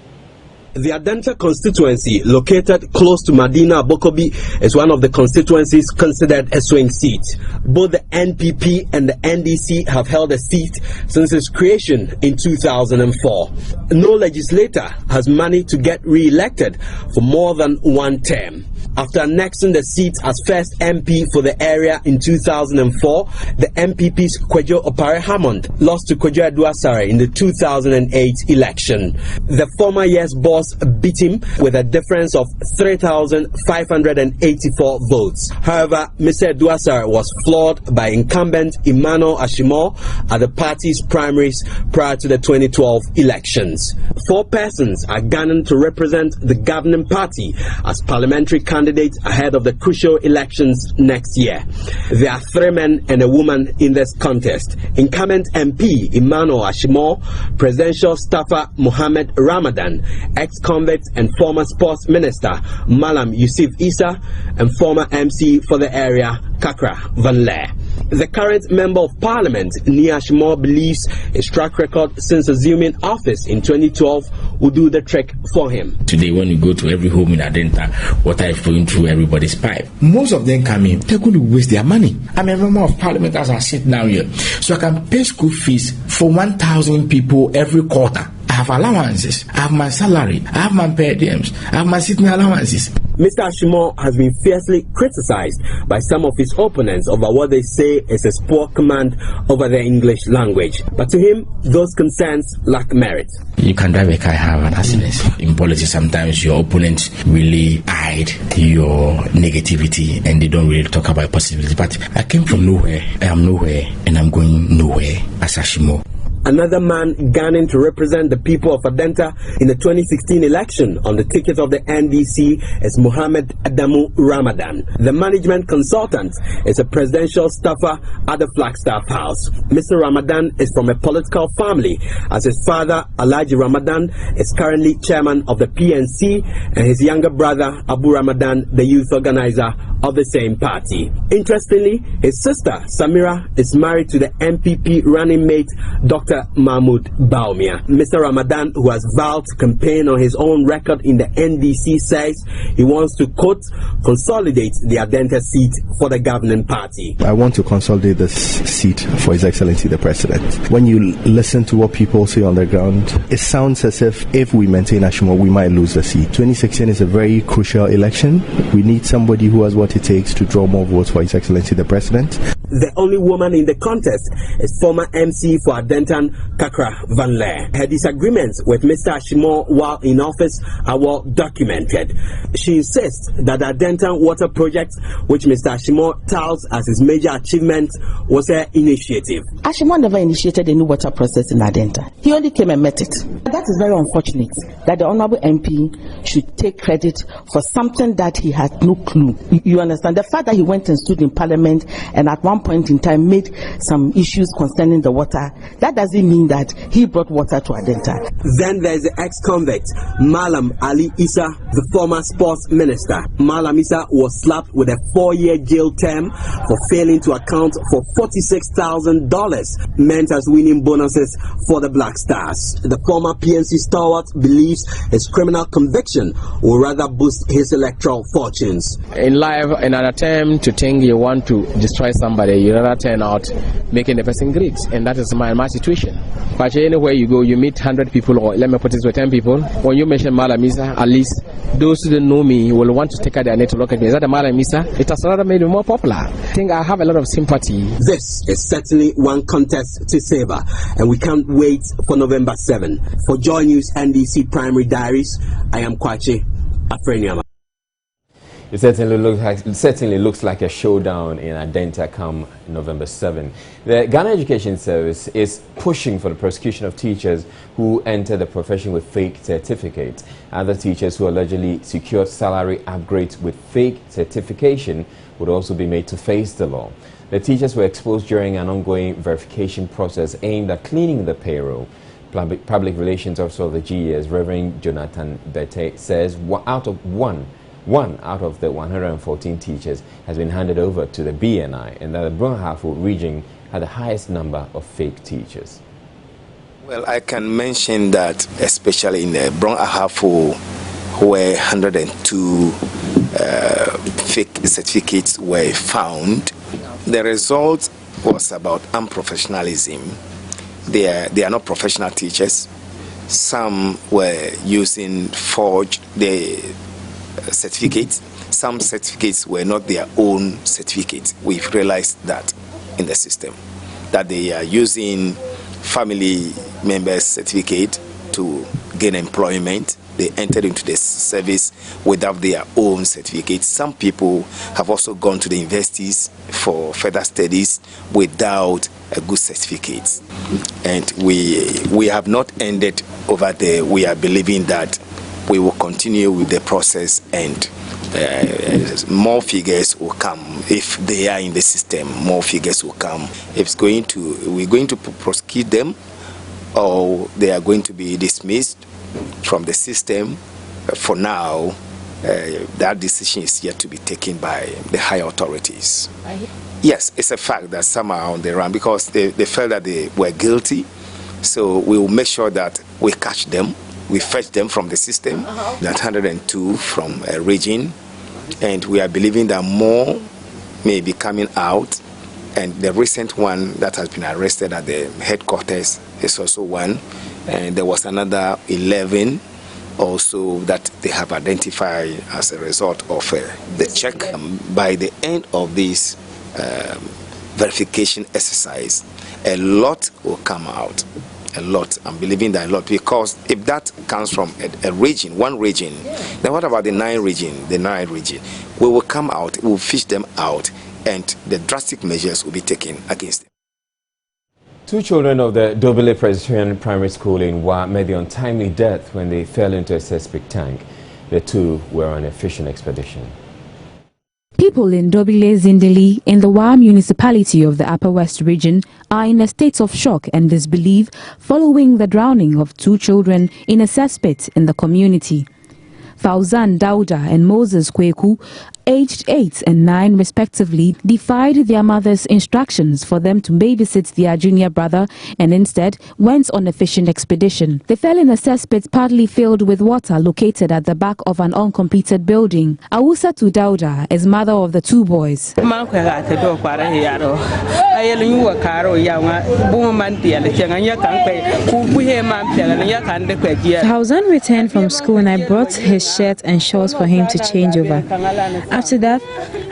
The Adenta constituency, located close to Medina Bokobi, is one of the constituencies considered a swing seat. Both the NPP and the NDC have held a seat since its creation in 2004. No legislator has managed to get re-elected for more than one term. After annexing the seat as first MP for the area in 2004, the MPP's Kwadwo Opare Hammond lost to Kwadwo Asare in the 2008 election. The former yes boss beat him with a difference of 3,584 votes. However, Mr. Asare was floored by incumbent Emmanuel Ashimo at the party's primaries prior to the 2012 elections. 4 persons are gunning to represent the governing party as parliamentary candidates ahead of the crucial elections next year. There are 3 men and a woman in this contest. Incumbent MP Emmanuel Ashimo, presidential staffer Mohammed Ramadan, ex-convict and former sports minister Malam Yusuf Isa, and former MC for the area Kakra Van Leer. The current Member of Parliament, Nia Ashimo, believes his track record since assuming office in 2012 will do the trick for him. Today, when you go to every home in Adenta, water is flowing through everybody's pipe. Most of them come in, they're going to waste their money. I'm a Member of Parliament as I sit down here, so I can pay school fees for 1,000 people every quarter. I have allowances, I have my salary, I have my per diems, I have my sitting allowances. Mr. Ashimo has been fiercely criticized by some of his opponents over what they say is his poor command over the English language. But to him, those concerns lack merit. You can drive a car, have an accident. In politics, sometimes your opponents really hide your negativity and they don't really talk about possibility. But I came from nowhere, I am nowhere, and I'm going nowhere as Ashimo. Another man gunning to represent the people of Adenta in the 2016 election on the ticket of the NDC is Mohammed Adamu Ramadan. The management consultant is a presidential staffer at the Flagstaff House. Mr. Ramadan is from a political family, as his father, Alhaji Ramadan, is currently chairman of the PNC, and his younger brother, Abu Ramadan, the youth organizer of the same party. Interestingly, his sister, Samira, is married to the MPP running mate, Dr. Dr. Mahmoud Baumia. Mr. Ramadan, who has vowed to campaign on his own record in the NDC, says he wants to, quote, consolidate the Adenta seat for the governing party. I want to consolidate this seat for His Excellency the President. When you listen to what people say on the ground, it sounds as if we maintain Ashimo, we might lose the seat. 2016 is a very crucial election. We need somebody who has what it takes to draw more votes for His Excellency the President. The only woman in the contest is former MC for Adenta, Kakra Van Leer. Her disagreements with Mr. Ashimo while in office are well documented. She insists that the Adenta water project, which Mr. Ashimo touts as his major achievement, was her initiative. Ashimo never initiated any water process in Adenta. He only came and met it. That is very unfortunate that the Honorable MP should take credit for something that he had no clue. You understand? The fact that he went and stood in Parliament and at one point in time made some issues concerning the water, that doesn't mean that he brought water to Adenta. Then there's the ex-convict, Malam Ali Issa, the former sports minister. Malam Issa was slapped with a 4-year jail term for failing to account for $46,000 meant as winning bonuses for the Black Stars. The former PNC stalwart believes his criminal conviction will rather boost his electoral fortunes. In life, in an attempt to think you want to destroy somebody, you rather turn out making the person great, and that is my situation. But anywhere you go, you meet 100 people, or let me put it with 10 people. When you mention Malam Issa, at least those who don't know me will want to take out their net to look at me. Is that the Malam Issa? It has rather made me more popular. I think I have a lot of sympathy. This is certainly one contest to savor, and we can't wait for November 7. For Joy News NDC Primary Diaries, I am Kwache Afreniama. It certainly looks like a showdown in Adenta come November 7. The Ghana Education Service is pushing for the prosecution of teachers who enter the profession with fake certificates. Other teachers who allegedly secured salary upgrades with fake certification would also be made to face the law. The teachers were exposed during an ongoing verification process aimed at cleaning the payroll. Public Relations Officer of the GES, Reverend Jonathan Bete, says one out of the 114 teachers has been handed over to the BNI, and that the Brong-Ahafo region had the highest number of fake teachers. Well, I can mention that especially in the Brong-Ahafo, where 102 fake certificates were found, the result was about unprofessionalism. They are not professional teachers. Some were using forged certificates. Some certificates were not their own certificates. We've realized that in the system, that they are using family members' certificate to gain employment. They entered into the service without their own certificates. Some people have also gone to the universities for further studies without a good certificate. And we have not ended over there. We are believing that we will continue with the process, and more figures will come. If they are in the system, more figures will come. If we're going to prosecute them, or they are going to be dismissed from the system. For now, that decision is yet to be taken by the higher authorities. Yes, it's a fact that some are on the run because they felt that they were guilty. So we will make sure that we catch them. We fetch them from the system, that 102 from a region, and we are believing that more may be coming out. And the recent one that has been arrested at the headquarters is also one. And there was another 11 also that they have identified as a result of the check. By the end of this verification exercise, a lot will come out. A lot. I'm believing that a lot, because if that comes from a region, one region, then what about the 9 region? The 9 region, we will come out, we will fish them out, and the drastic measures will be taken against them. 2 children of the Dobile Presbyterian Primary School in Wa met the untimely death when they fell into a septic tank. The 2 were on a fishing expedition. People in Dobile Zindeli in the Wa municipality of the Upper West region are in a state of shock and disbelief following the drowning of 2 children in a cesspit in the community. Fauzan Dauda and Moses Kweku aged 8 and 9 respectively, defied their mother's instructions for them to babysit their junior brother and instead went on a fishing expedition. They fell in a cesspit partly filled with water located at the back of an uncompleted building. Awusatu Dauda is mother of the two boys. Hausan returned from school and I brought his shirt and shorts for him to change over. After that,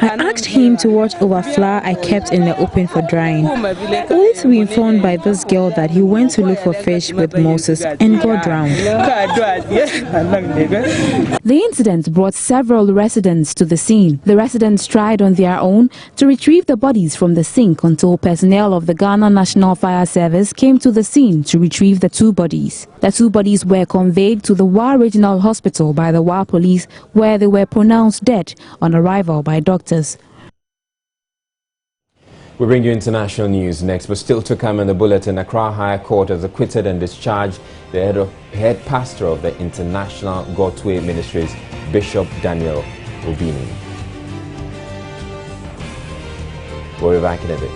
I asked him to watch over flour I kept in the open for drying. Only to be informed by this girl that he went to look for fish with Moses and got drowned. The incident brought several residents to the scene. The residents tried on their own to retrieve the bodies from the sink until personnel of the Ghana National Fire Service came to the scene to retrieve the two bodies. The two bodies were conveyed to the Wa Regional Hospital by the Wa Police, where they were pronounced dead on arrival by doctors. We bring you international news next, but still to come in the bulletin. Accra High Court has acquitted and discharged the head pastor of the International God's-Way Ministries, Bishop Daniel Obinim. We'll be back in a bit.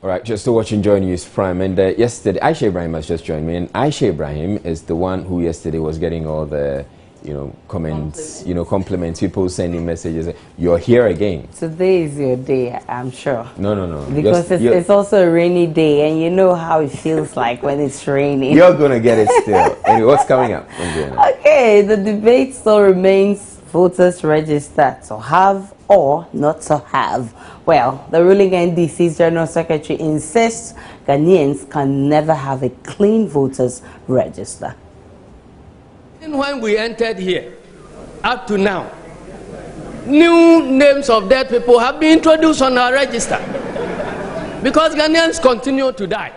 All right, just to watch Enjoy News Prime. And yesterday, Aisha Ibrahim has just joined me. And Aisha Ibrahim is the one who yesterday was getting all the comments, compliments, people sending messages. You're here again. Today is your day, I'm sure. No. Because it's also a rainy day, and you know how it feels like when it's raining. You're going to get it still. Anyway, what's coming up? Okay, the debate still remains voters registered to have or not to have. Well, the ruling NDC's General Secretary insists Ghanaians can never have a clean voters register. When we entered here, up to now, new names of dead people have been introduced on our register because Ghanaians continue to die.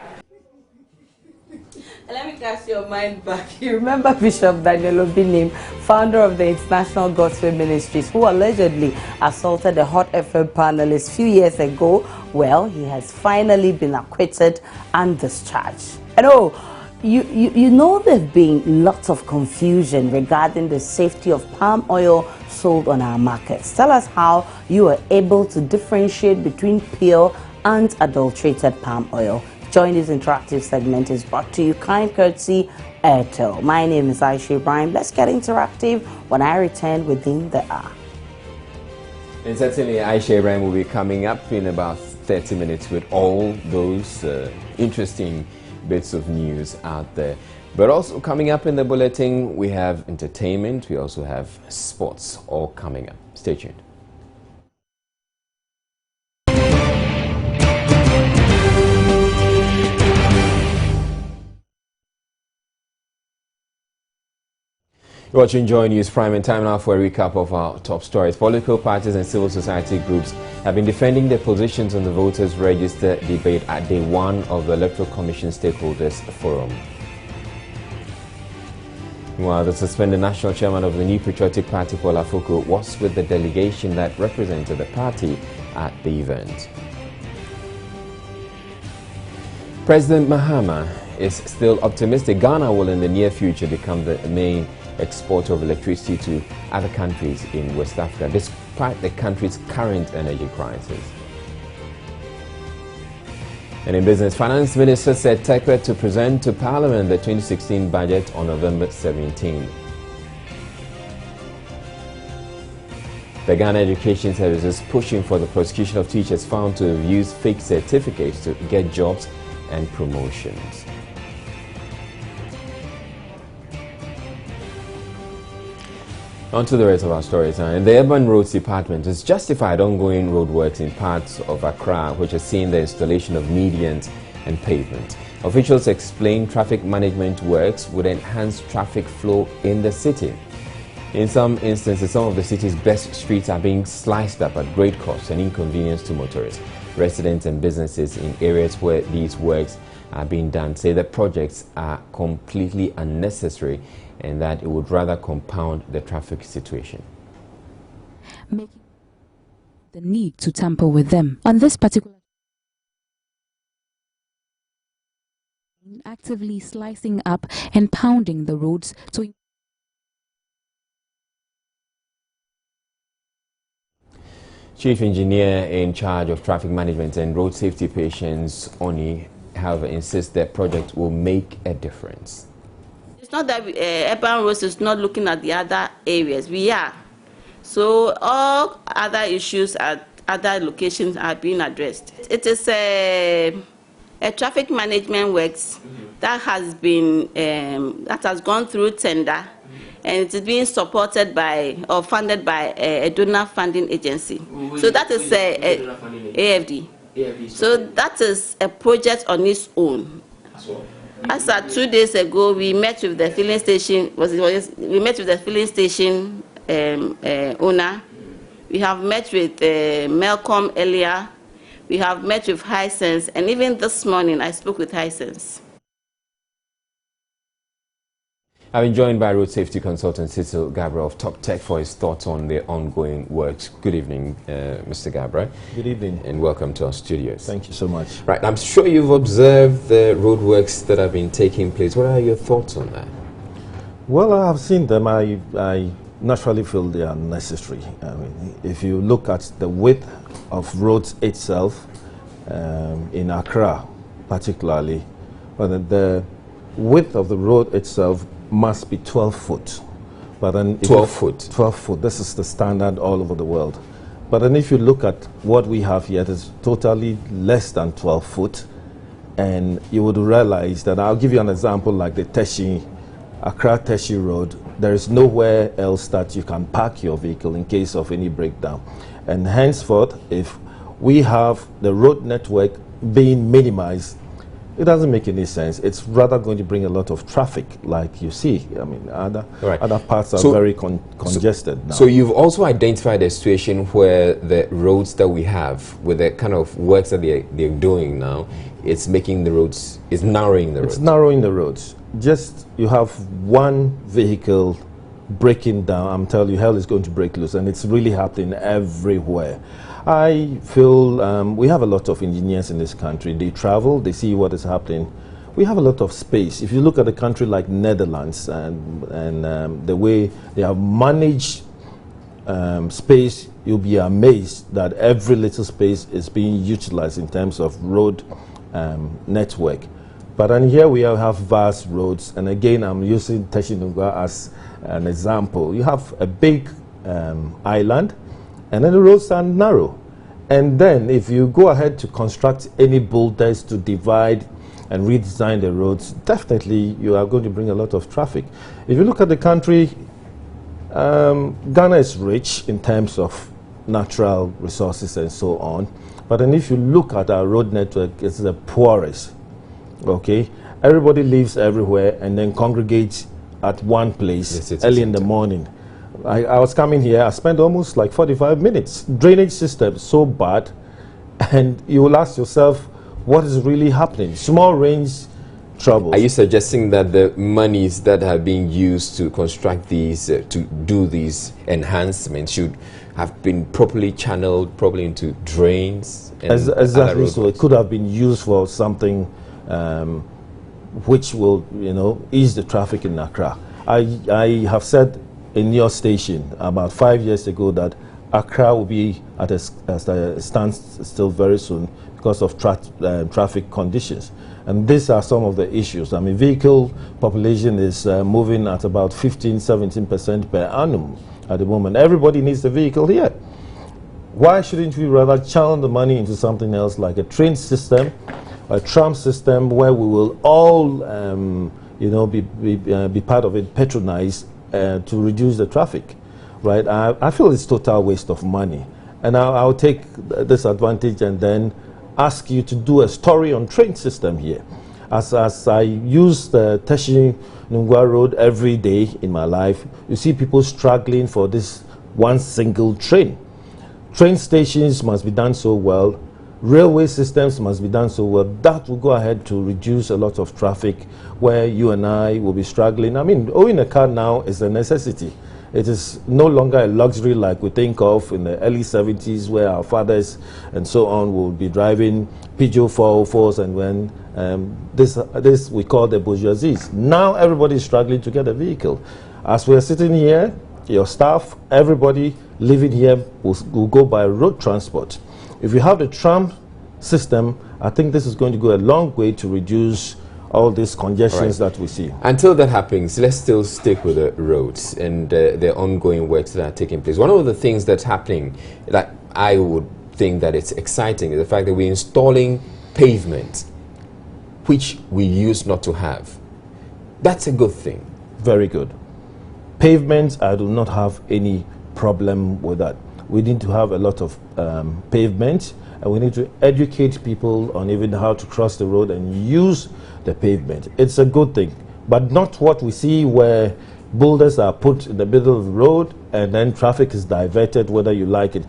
Let me cast your mind back. You remember Bishop Daniel Obinim, founder of the International God's-Way Ministries, who allegedly assaulted a Hot FM panelist a few years ago? Well, he has finally been acquitted and discharged. And you know there's been lots of confusion regarding the safety of palm oil sold on our markets. Tell us how you are able to differentiate between pure and adulterated palm oil. Join this interactive segment is brought to you kind courtesy Airtel. My name is Aisha Ibrahim. Let's get interactive when I return within the hour. And certainly Aisha Ibrahim will be coming up in about 30 minutes with all those interesting bits of news out there. But also coming up in the bulletin, we have entertainment, we also have sports, all coming up. Stay tuned. You're watching Joy News Prime, and time now for a recap of our top stories. Political parties and civil society groups have been defending their positions on the voters' register debate at day one of the Electoral Commission Stakeholders Forum. Meanwhile, the suspended national chairman of the New Patriotic Party, Paul Afoko, was with the delegation that represented the party at the event. President Mahama is still optimistic Ghana will in the near future become the main exporter of electricity to other countries in West Africa, despite the country's current energy crisis. And in business, Finance Minister said TECRA to present to Parliament the 2016 budget on November 17. The Ghana Education Service is pushing for the prosecution of teachers found to have used fake certificates to get jobs and promotions. On to the rest of our stories now. In the Urban Roads Department has justified ongoing roadworks in parts of Accra, which has seen the installation of medians and pavement. Officials explain traffic management works would enhance traffic flow in the city. In some instances, some of the city's best streets are being sliced up at great cost and inconvenience to motorists. Residents and businesses in areas where these works are being done say that projects are completely unnecessary and that it would rather compound the traffic situation. Making the need to tamper with them. On this particular actively slicing up and pounding the roads to Chief Engineer in charge of traffic management and road safety, Patience Oni, however, insists the project will make a difference. It's not that urban roads is not looking at the other areas. We are. So all other issues at other locations are being addressed. It is a traffic management works that has been that has gone through tender, and it is being supported by or funded by a donor funding agency. So that is AFD. So that is a project on its own. As at 2 days ago, we met with the filling station. We met with the filling station owner. We have met with Melcom earlier. We have met with Hisense, and even this morning I spoke with Hisense. I've been joined by road safety consultant Cecil Gabriel of Top Tech for his thoughts on the ongoing works. Good evening, Mr. Gabriel. Good evening. And welcome to our studios. Thank you so much. Right, I'm sure you've observed the road works that have been taking place. What are your thoughts on that? Well, I have seen them. I naturally feel they are necessary. I mean, if you look at the width of roads itself, in Accra particularly, but the width of the road itself must be 12 foot. But then 12 foot? 12 foot. This is the standard all over the world. But then if you look at what we have here, it is totally less than 12 foot. And you would realize that, I'll give you an example like the Accra-Teshi Road. There is nowhere else that you can park your vehicle in case of any breakdown. And henceforth, if we have the road network being minimized, it doesn't make any sense. It's rather going to bring a lot of traffic, like you see. I mean, other parts are very congested now. So you've also identified a situation where the roads that we have, with the kind of works that they're doing now, it's making the roads, it's narrowing the roads. It's narrowing the roads. Just, you have one vehicle breaking down, I'm telling you, hell is going to break loose, and it's really happening everywhere. I feel we have a lot of engineers in this country. They travel, they see what is happening. We have a lot of space. If you look at a country like Netherlands and the way they have managed space, you'll be amazed that every little space is being utilized in terms of road network. But then here we have vast roads, and again I'm using Teshinunga as an example. You have a big island, and then the roads are narrow. And then if you go ahead to construct any boulders to divide and redesign the roads, definitely you are going to bring a lot of traffic. If you look at the country, Ghana is rich in terms of natural resources and so on. But then if you look at our road network, it's the poorest. Okay? Everybody lives everywhere and then congregates at one place early in the morning. I was coming here, I spent almost like 45 minutes. Drainage system so bad, and you will ask yourself, what is really happening? Small range trouble. Are you suggesting that the monies that have been used to construct these, to do these enhancements, should have been properly channeled, probably into drains? And exactly, so it could have been used for something which will, ease the traffic in Accra. I have said in your station about 5 years ago that Accra will be at a standstill very soon because of traffic conditions. And these are some of the issues. I mean, vehicle population is moving at about 15–17% per annum at the moment. Everybody needs a vehicle here. Why shouldn't we rather channel the money into something else like a train system, a tram system, where we will all be part of it, patronized, to reduce the traffic, right? I feel it's total waste of money. And I'll take this advantage and then ask you to do a story on train system here. As I use the Teshi-Nungwa Road every day in my life, you see people struggling for this one single train. Train stations must be done so well. Railway systems must be done so well. That will go ahead to reduce a lot of traffic where you and I will be struggling. I mean, owning a car now is a necessity. It is no longer a luxury like we think of in the early 70s, where our fathers and so on will be driving Peugeot 404s, and when this we call the bourgeoisie. Now everybody is struggling to get a vehicle. As we are sitting here, your staff, everybody living here will go by road transport. If you have the tram system, I think this is going to go a long way to reduce all these congestions that we see. Until that happens, let's still stick with the roads and the ongoing works that are taking place. One of the things that's happening that I would think that it's exciting is the fact that we're installing pavement, which we used not to have. That's a good thing. Very good. Pavement, I do not have any problem with that. We need to have a lot of pavement, and we need to educate people on even how to cross the road and use the pavement. It's a good thing, but not what we see where boulders are put in the middle of the road and then traffic is diverted whether you like it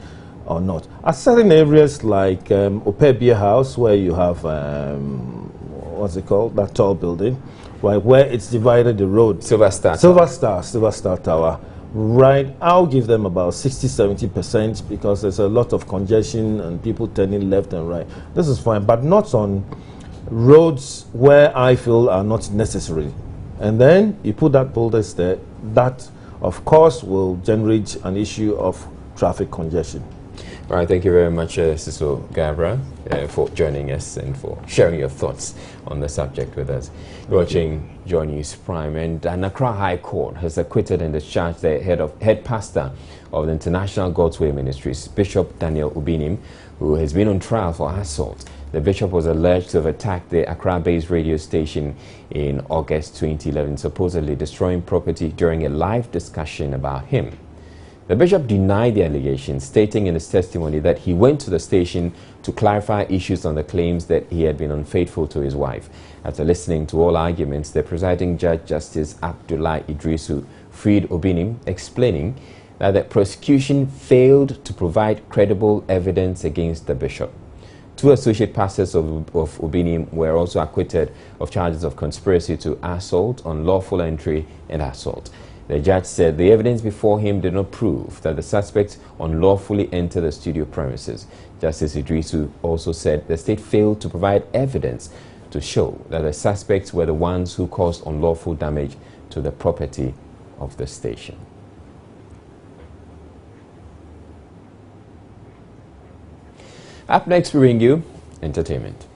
or not. At certain areas like Beer House, where you have what's it called, that tall building, right, where it's divided the road. Silver Star Tower. Right, I'll give them about 60-70% because there's a lot of congestion and people turning left and right. This is fine, but not on roads where I feel are not necessary. And then you put that boulders there, that of course will generate an issue of traffic congestion. All right, thank you very much, Cecil Gabra, for joining us and for sharing your thoughts on the subject with us. You're watching Joy News Prime, and Accra High Court has acquitted and discharged the head pastor of the International God's Way Ministries, Bishop Daniel Obinim, who has been on trial for assault. The bishop was alleged to have attacked the Accra-based radio station in August 2011, supposedly destroying property during a live discussion about him. The bishop denied the allegations, stating in his testimony that he went to the station to clarify issues on the claims that he had been unfaithful to his wife. After listening to all arguments, the presiding judge, Justice Abdullah Idrisu, freed Obinim, explaining that the prosecution failed to provide credible evidence against the bishop. Two associate pastors of Obinim were also acquitted of charges of conspiracy to assault, unlawful entry, and assault. The judge said the evidence before him did not prove that the suspects unlawfully entered the studio premises. Justice Idrisu also said the state failed to provide evidence to show that the suspects were the ones who caused unlawful damage to the property of the station. Up next, we bring you entertainment.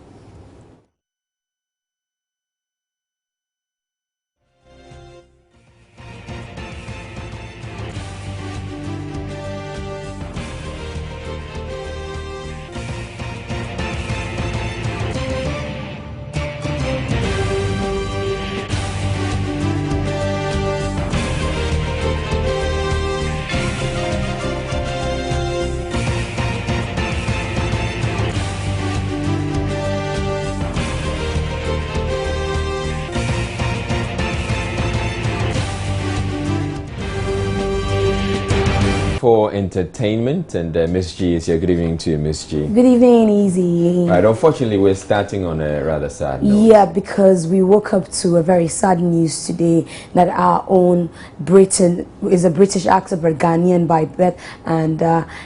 For entertainment, and Miss G is here. Good evening to you, Miss G. Good evening, Easy. Right, unfortunately, we're starting on a rather sad note. Yeah, because we woke up to a very sad news today that our own Britain is a British actor but Ghanaian by birth, and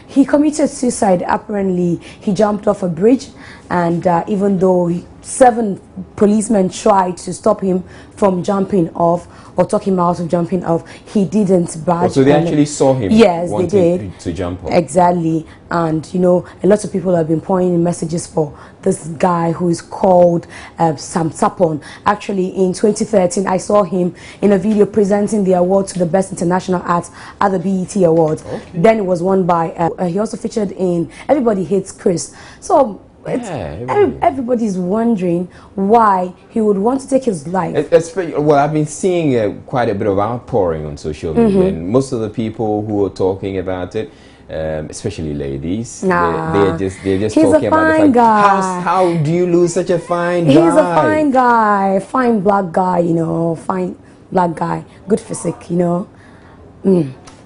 he committed suicide. Apparently, he jumped off a bridge, and even though 7 policemen tried to stop him from jumping off or talk him out of jumping off, he didn't budge. Oh, so they actually saw him? Yes, they did. To jump off. Exactly. And you know, a lot of people have been pointing in messages for this guy who is called Sam Sapon. Actually, in 2013, I saw him in a video presenting the award to the best international act at the BET Awards. Okay. Then it was won by, he also featured in Everybody Hates Chris. So everybody's wondering why he would want to take his life. Well, I've been seeing quite a bit of outpouring on social media, and most of the people who are talking about it, especially ladies, they're just talking about the fact, how do you lose such a fine guy? He's a fine guy, fine black guy, you know, fine black guy, good physique, you know.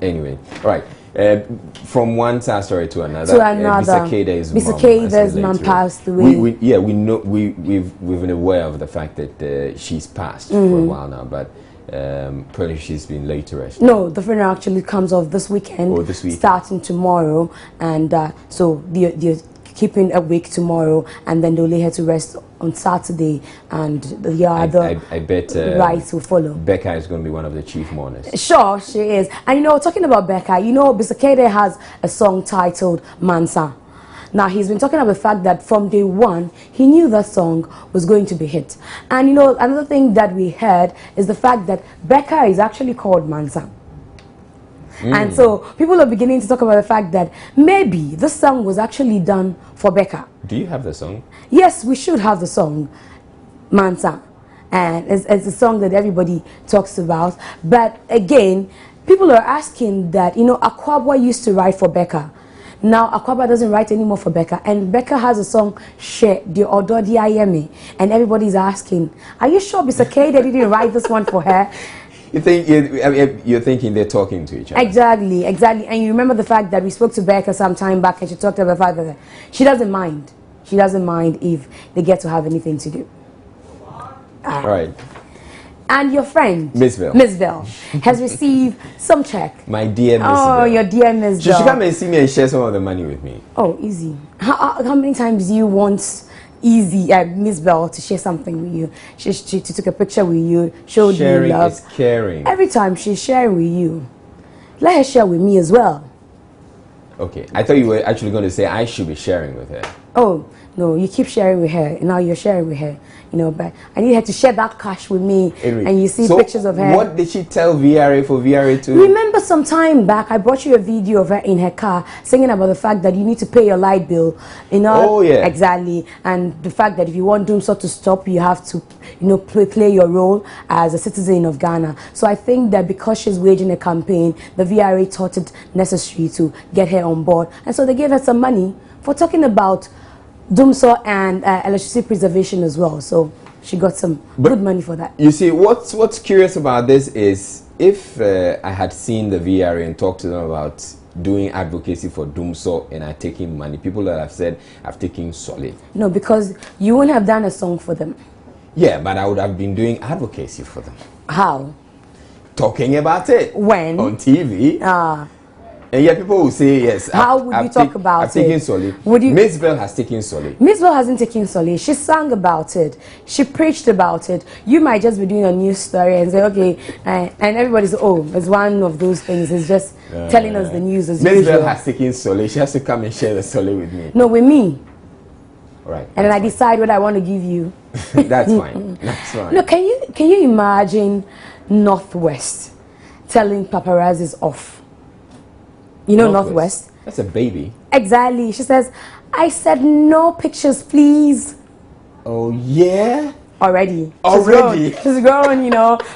Anyway, all right. From one sad story to another. Bisakade's mom passed away. We know we've been aware of the fact that she's passed for a while now, but probably she's been laid to rest. No, the funeral actually comes off this weekend. Oh, this week. Starting tomorrow, and so the keeping a week tomorrow, and then they'll lay her to rest on Saturday, and the other I bet rights will follow. Becca is going to be one of the chief mourners. Sure, she is. And talking about Becca, Mr. Kede has a song titled Mansa. Now, he's been talking about the fact that from day one, he knew that song was going to be hit. And, another thing that we heard is the fact that Becca is actually called Mansa. And so people are beginning to talk about the fact that maybe this song was actually done for Becca. Do you have the song? Yes, we should have the song, Mansa. And it's a song that everybody talks about. But again, people are asking that, Akwaba used to write for Becca. Now Akwaba doesn't write anymore for Becca, and Becca has a song, She the Ododi Ayemi, and everybody's asking, are you sure Mr. K didn't write this one for her? You think you're thinking they're talking to each other? Exactly. And you remember the fact that we spoke to Becca some time back, and she talked about the fact that she doesn't mind. She doesn't mind if they get to have anything to do. All right. And your friend, Miss Bell, has received some check. My dear Miss Bell. Oh, your dear Miss Bell. She should come and see me and share some of the money with me. Oh, easy. How many times do you want Miss Bell to share something with you? She took a picture with you, showed sharing you love. Is caring. Every time she's sharing with you, let her share with me as well. Okay, I thought you were actually going to say I should be sharing with her. Oh, no, you keep sharing with her, and now you're sharing with her. But I need her to share that cash with me, and you see pictures of her. What did she tell VRA for VRA to? Remember some time back, I brought you a video of her in her car singing about the fact that you need to pay your light bill. Oh, yeah. Exactly. And the fact that if you want Doomsor to stop, you have to, play your role as a citizen of Ghana. So I think that because she's waging a campaign, the VRA thought it necessary to get her on board. And so they gave her some money for talking about Doomsor and electricity preservation as well. So she got some good money for that. You see, what's curious about this is if I had seen the VRA and talked to them about doing advocacy for Doomsor and I'm taking money, people that have said I've taken solid. No, because you wouldn't have done a song for them. Yeah, but I would have been doing advocacy for them. How? Talking about it. When? On TV. And yet people will say, yes. How would you talk about it? I've taken solid. Miss Bell has taken solid. Miss Bell hasn't taken solid. She sang about it. She preached about it. You might just be doing a news story and say, okay, and everybody's, it's one of those things. It's just telling us the news as usual. Miss Bell has taken solid. She has to come and share the solid with me. No, with me. All right. And then I decide what I want to give you. That's fine. That's fine. No, can you imagine Northwest telling paparazzis off? Northwest. That's a baby. Exactly. She says, I said no pictures, please. Oh, yeah? Already. She's grown,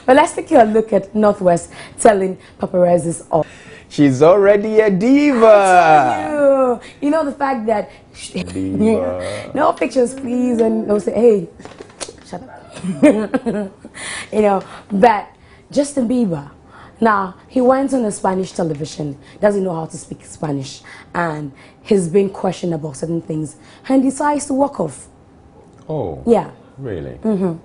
But let's take a look at Northwest telling paparazzis off. She's already a diva. You know the fact that... no pictures, please. And they'll say, hey, shut up. But Justin Bieber... Now, he went on a Spanish television, doesn't know how to speak Spanish, and he's been questioned about certain things, and decides to walk off. Oh. Yeah. Really? Mm-hmm.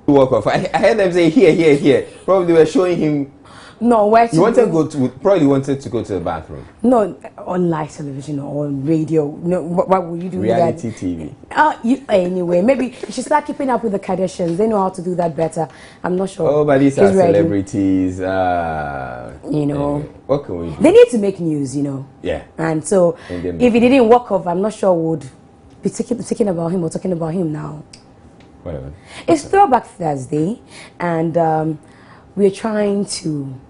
Walk off. I heard them say, here. Probably they were showing him... No, where to probably wanted to go to the bathroom. No, on live television or on radio. No, why would you do Reality that? TV. Anyway, maybe you should start keeping up with the Kardashians. They know how to do that better. I'm not sure. Oh, but these are celebrities. Anyway, what can we do? They need to make news, Yeah. And so, if he didn't walk off, I'm not sure would be thinking about him or talking about him now. Whatever. It's Throwback Thursday, and we're trying to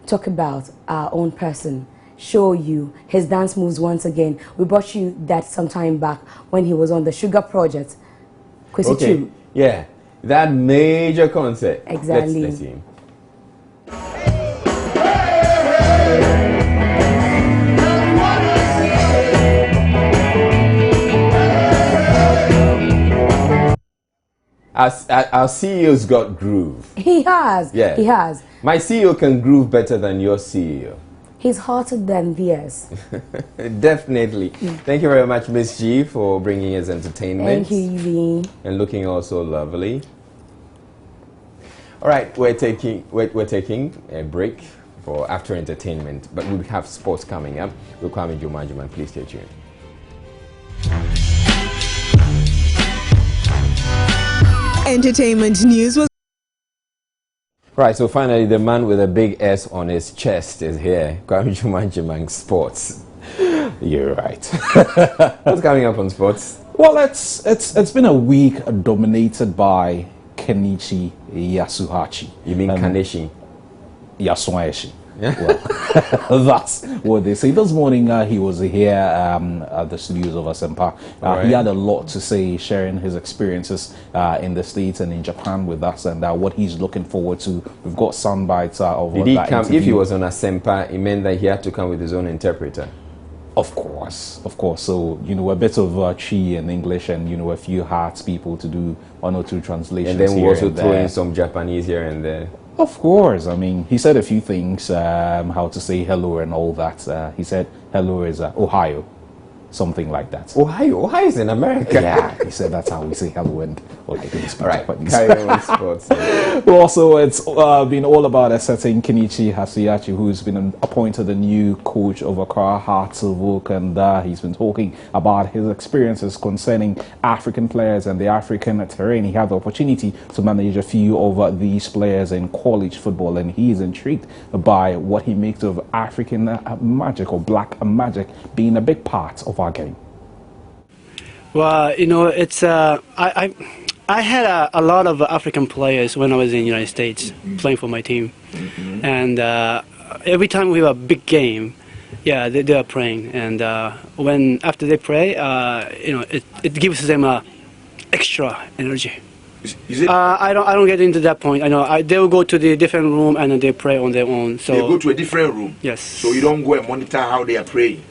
talk about our own person, show you his dance moves once again. We brought you that some time back when he was on the Sugar Project. Okay, yeah, that major concert. Exactly. Let's see him. Our CEO's got groove. He has. Yeah. He has. My CEO can groove better than your CEO. He's hotter than VS. Definitely. Thank you very much, Miss G, for bringing us entertainment. Thank you, Evie. And looking also lovely. All right, we're taking a break for after entertainment, but we have sports coming up. We'll come in Juman. Please stay tuned. Entertainment news was... Right, so finally, the man with a big S on his chest is here. Kwame Jumanjimang Sports. You're right. What's coming up on sports? Well, it's been a week dominated by Kenichi Yasuhachi. You mean Kaneshi? Yasuhachi. Well, that's what they say. This morning he was here at the studios of Asempa. Right. He had a lot to say, sharing his experiences in the States and in Japan with us, and what he's looking forward to. We've got sound bites of Did he that come? interview. If he was on Asempa, it meant that he had to come with his own interpreter. Of course. So, a bit of Chi in English and, a few Hearts people to do 1 or 2 translations. And then we here also and throw there. in some Japanese here and there. Of course. I mean, he said a few things, how to say hello and all that. He said hello is Ohio, something like that. Ohio is in America. Yeah, he said that's how we say hello and all like this. All right, carry on sports. Well, also, it's been all about a certain Kenichi Hasiachi, who's been appointed the new coach of Accra Hearts of Oak, and he's been talking about his experiences concerning African players and the African terrain. He had the opportunity to manage a few of these players in college football, and he is intrigued by what he makes of African magic or black magic being a big part of our game. Well, it's I had a lot of African players when I was in the United States playing for my team, and every time we have a big game, yeah, they are praying, and after they pray, it gives them extra energy. Is it? I don't get into that point. I know they will go to the different room and they pray on their own. So they go to a different room. Yes. So you don't go and monitor how they are praying.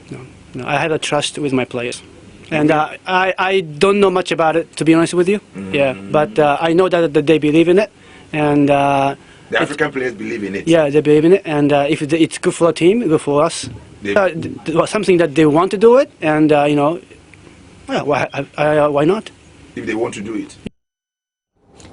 No, I have a trust with my players. And I don't know much about it, to be honest with you. Yeah, but I know that they believe in it, and the African players believe in it. Yeah, they believe in it, and if it's good for the team, good for us. Something that they want to do it, and why not? If they want to do it.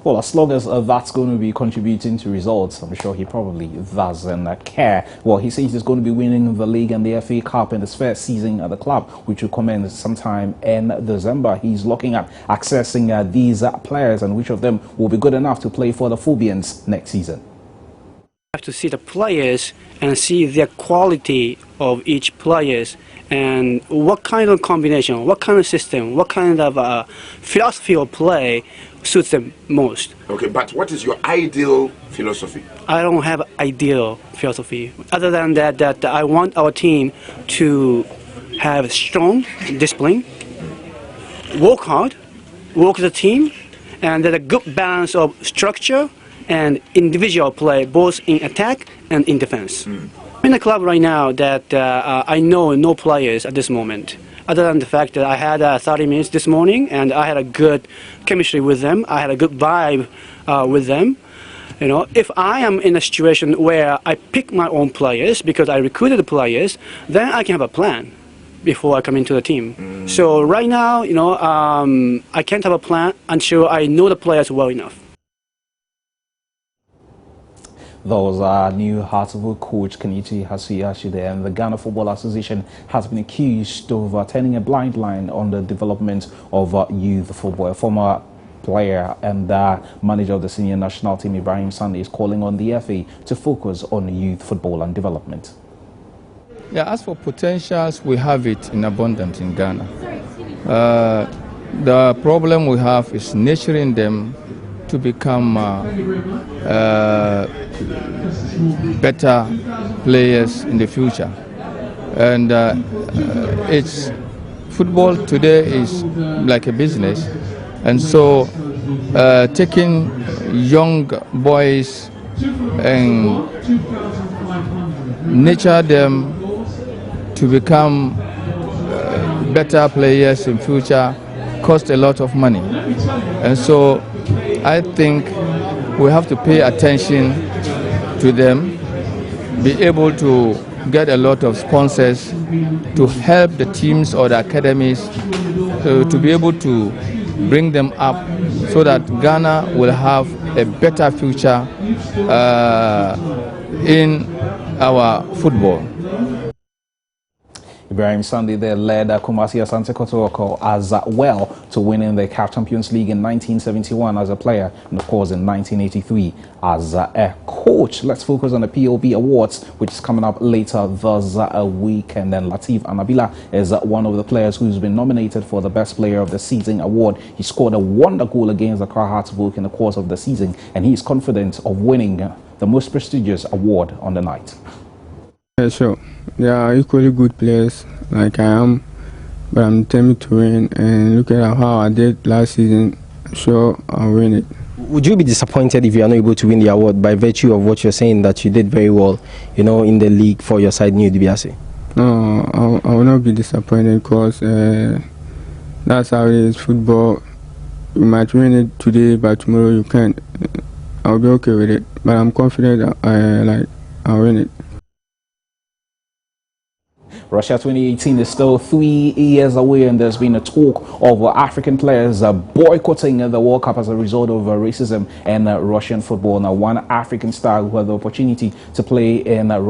Well, as long as that's going to be contributing to results, I'm sure he probably doesn't care. Well, he says he's going to be winning the league and the FA Cup in his first season at the club, which will commence sometime in December. He's looking at accessing these players and which of them will be good enough to play for the Phobians next season. You have to see the players and see their quality of each players and what kind of combination, what kind of system, what kind of philosophy of play suits them most. Okay, but what is your ideal philosophy? I don't have ideal philosophy other than that I want our team to have strong discipline, work hard, work as a team, and then a good balance of structure and individual play, both in attack and in defense. I'm in a club right now that I know no players at this moment, other than the fact that I had 30 minutes this morning and I had a good chemistry with them. I had a good vibe with them. If I am in a situation where I pick my own players because I recruited the players, then I can have a plan before I come into the team. So right now, I can't have a plan until I know the players well enough. That was our new Hearts of Oak coach, Kenichi Hasiachi there, and the Ghana Football Association has been accused of turning a blind line on the development of youth football. A former player and manager of the senior national team, Ibrahim Sunday, is calling on the FA to focus on youth football and development. Yeah, as for potentials, we have it in abundance in Ghana. The problem we have is nurturing them to become better players in the future. And it's football today is like a business, and so taking young boys and nurture them to become better players in future cost a lot of money. And so I think we have to pay attention to them, be able to get a lot of sponsors to help the teams or the academies to be able to bring them up so that Ghana will have a better future in our football. Ibrahim Sunday there led Kumasi Asante Kotoko as well to winning the CAF Champions League in 1971 as a player and of course in 1983 as a coach. Let's focus on the POB Awards, which is coming up later this week. And then Latif Anabila is one of the players who's been nominated for the Best Player of the Season award. He scored a wonder goal against the Accra Hearts in the course of the season, and he is confident of winning the most prestigious award on the night. Yeah, sure. They are equally good players like I am, but I'm determined to win. And look at how I did last season. I'm sure I'll win it. Would you be disappointed if you are not able to win the award by virtue of what you're saying, that you did very well, you know, in the league for your side, New DBRC? No, I will not be disappointed because that's how it is. Football, you might win it today, but tomorrow you can't. I'll be okay with it, but I'm confident I'll win it. Russia 2018 is still 3 years away, and there's been a talk of African players boycotting the World Cup as a result of racism in Russian football. Now, one African star who had the opportunity to play in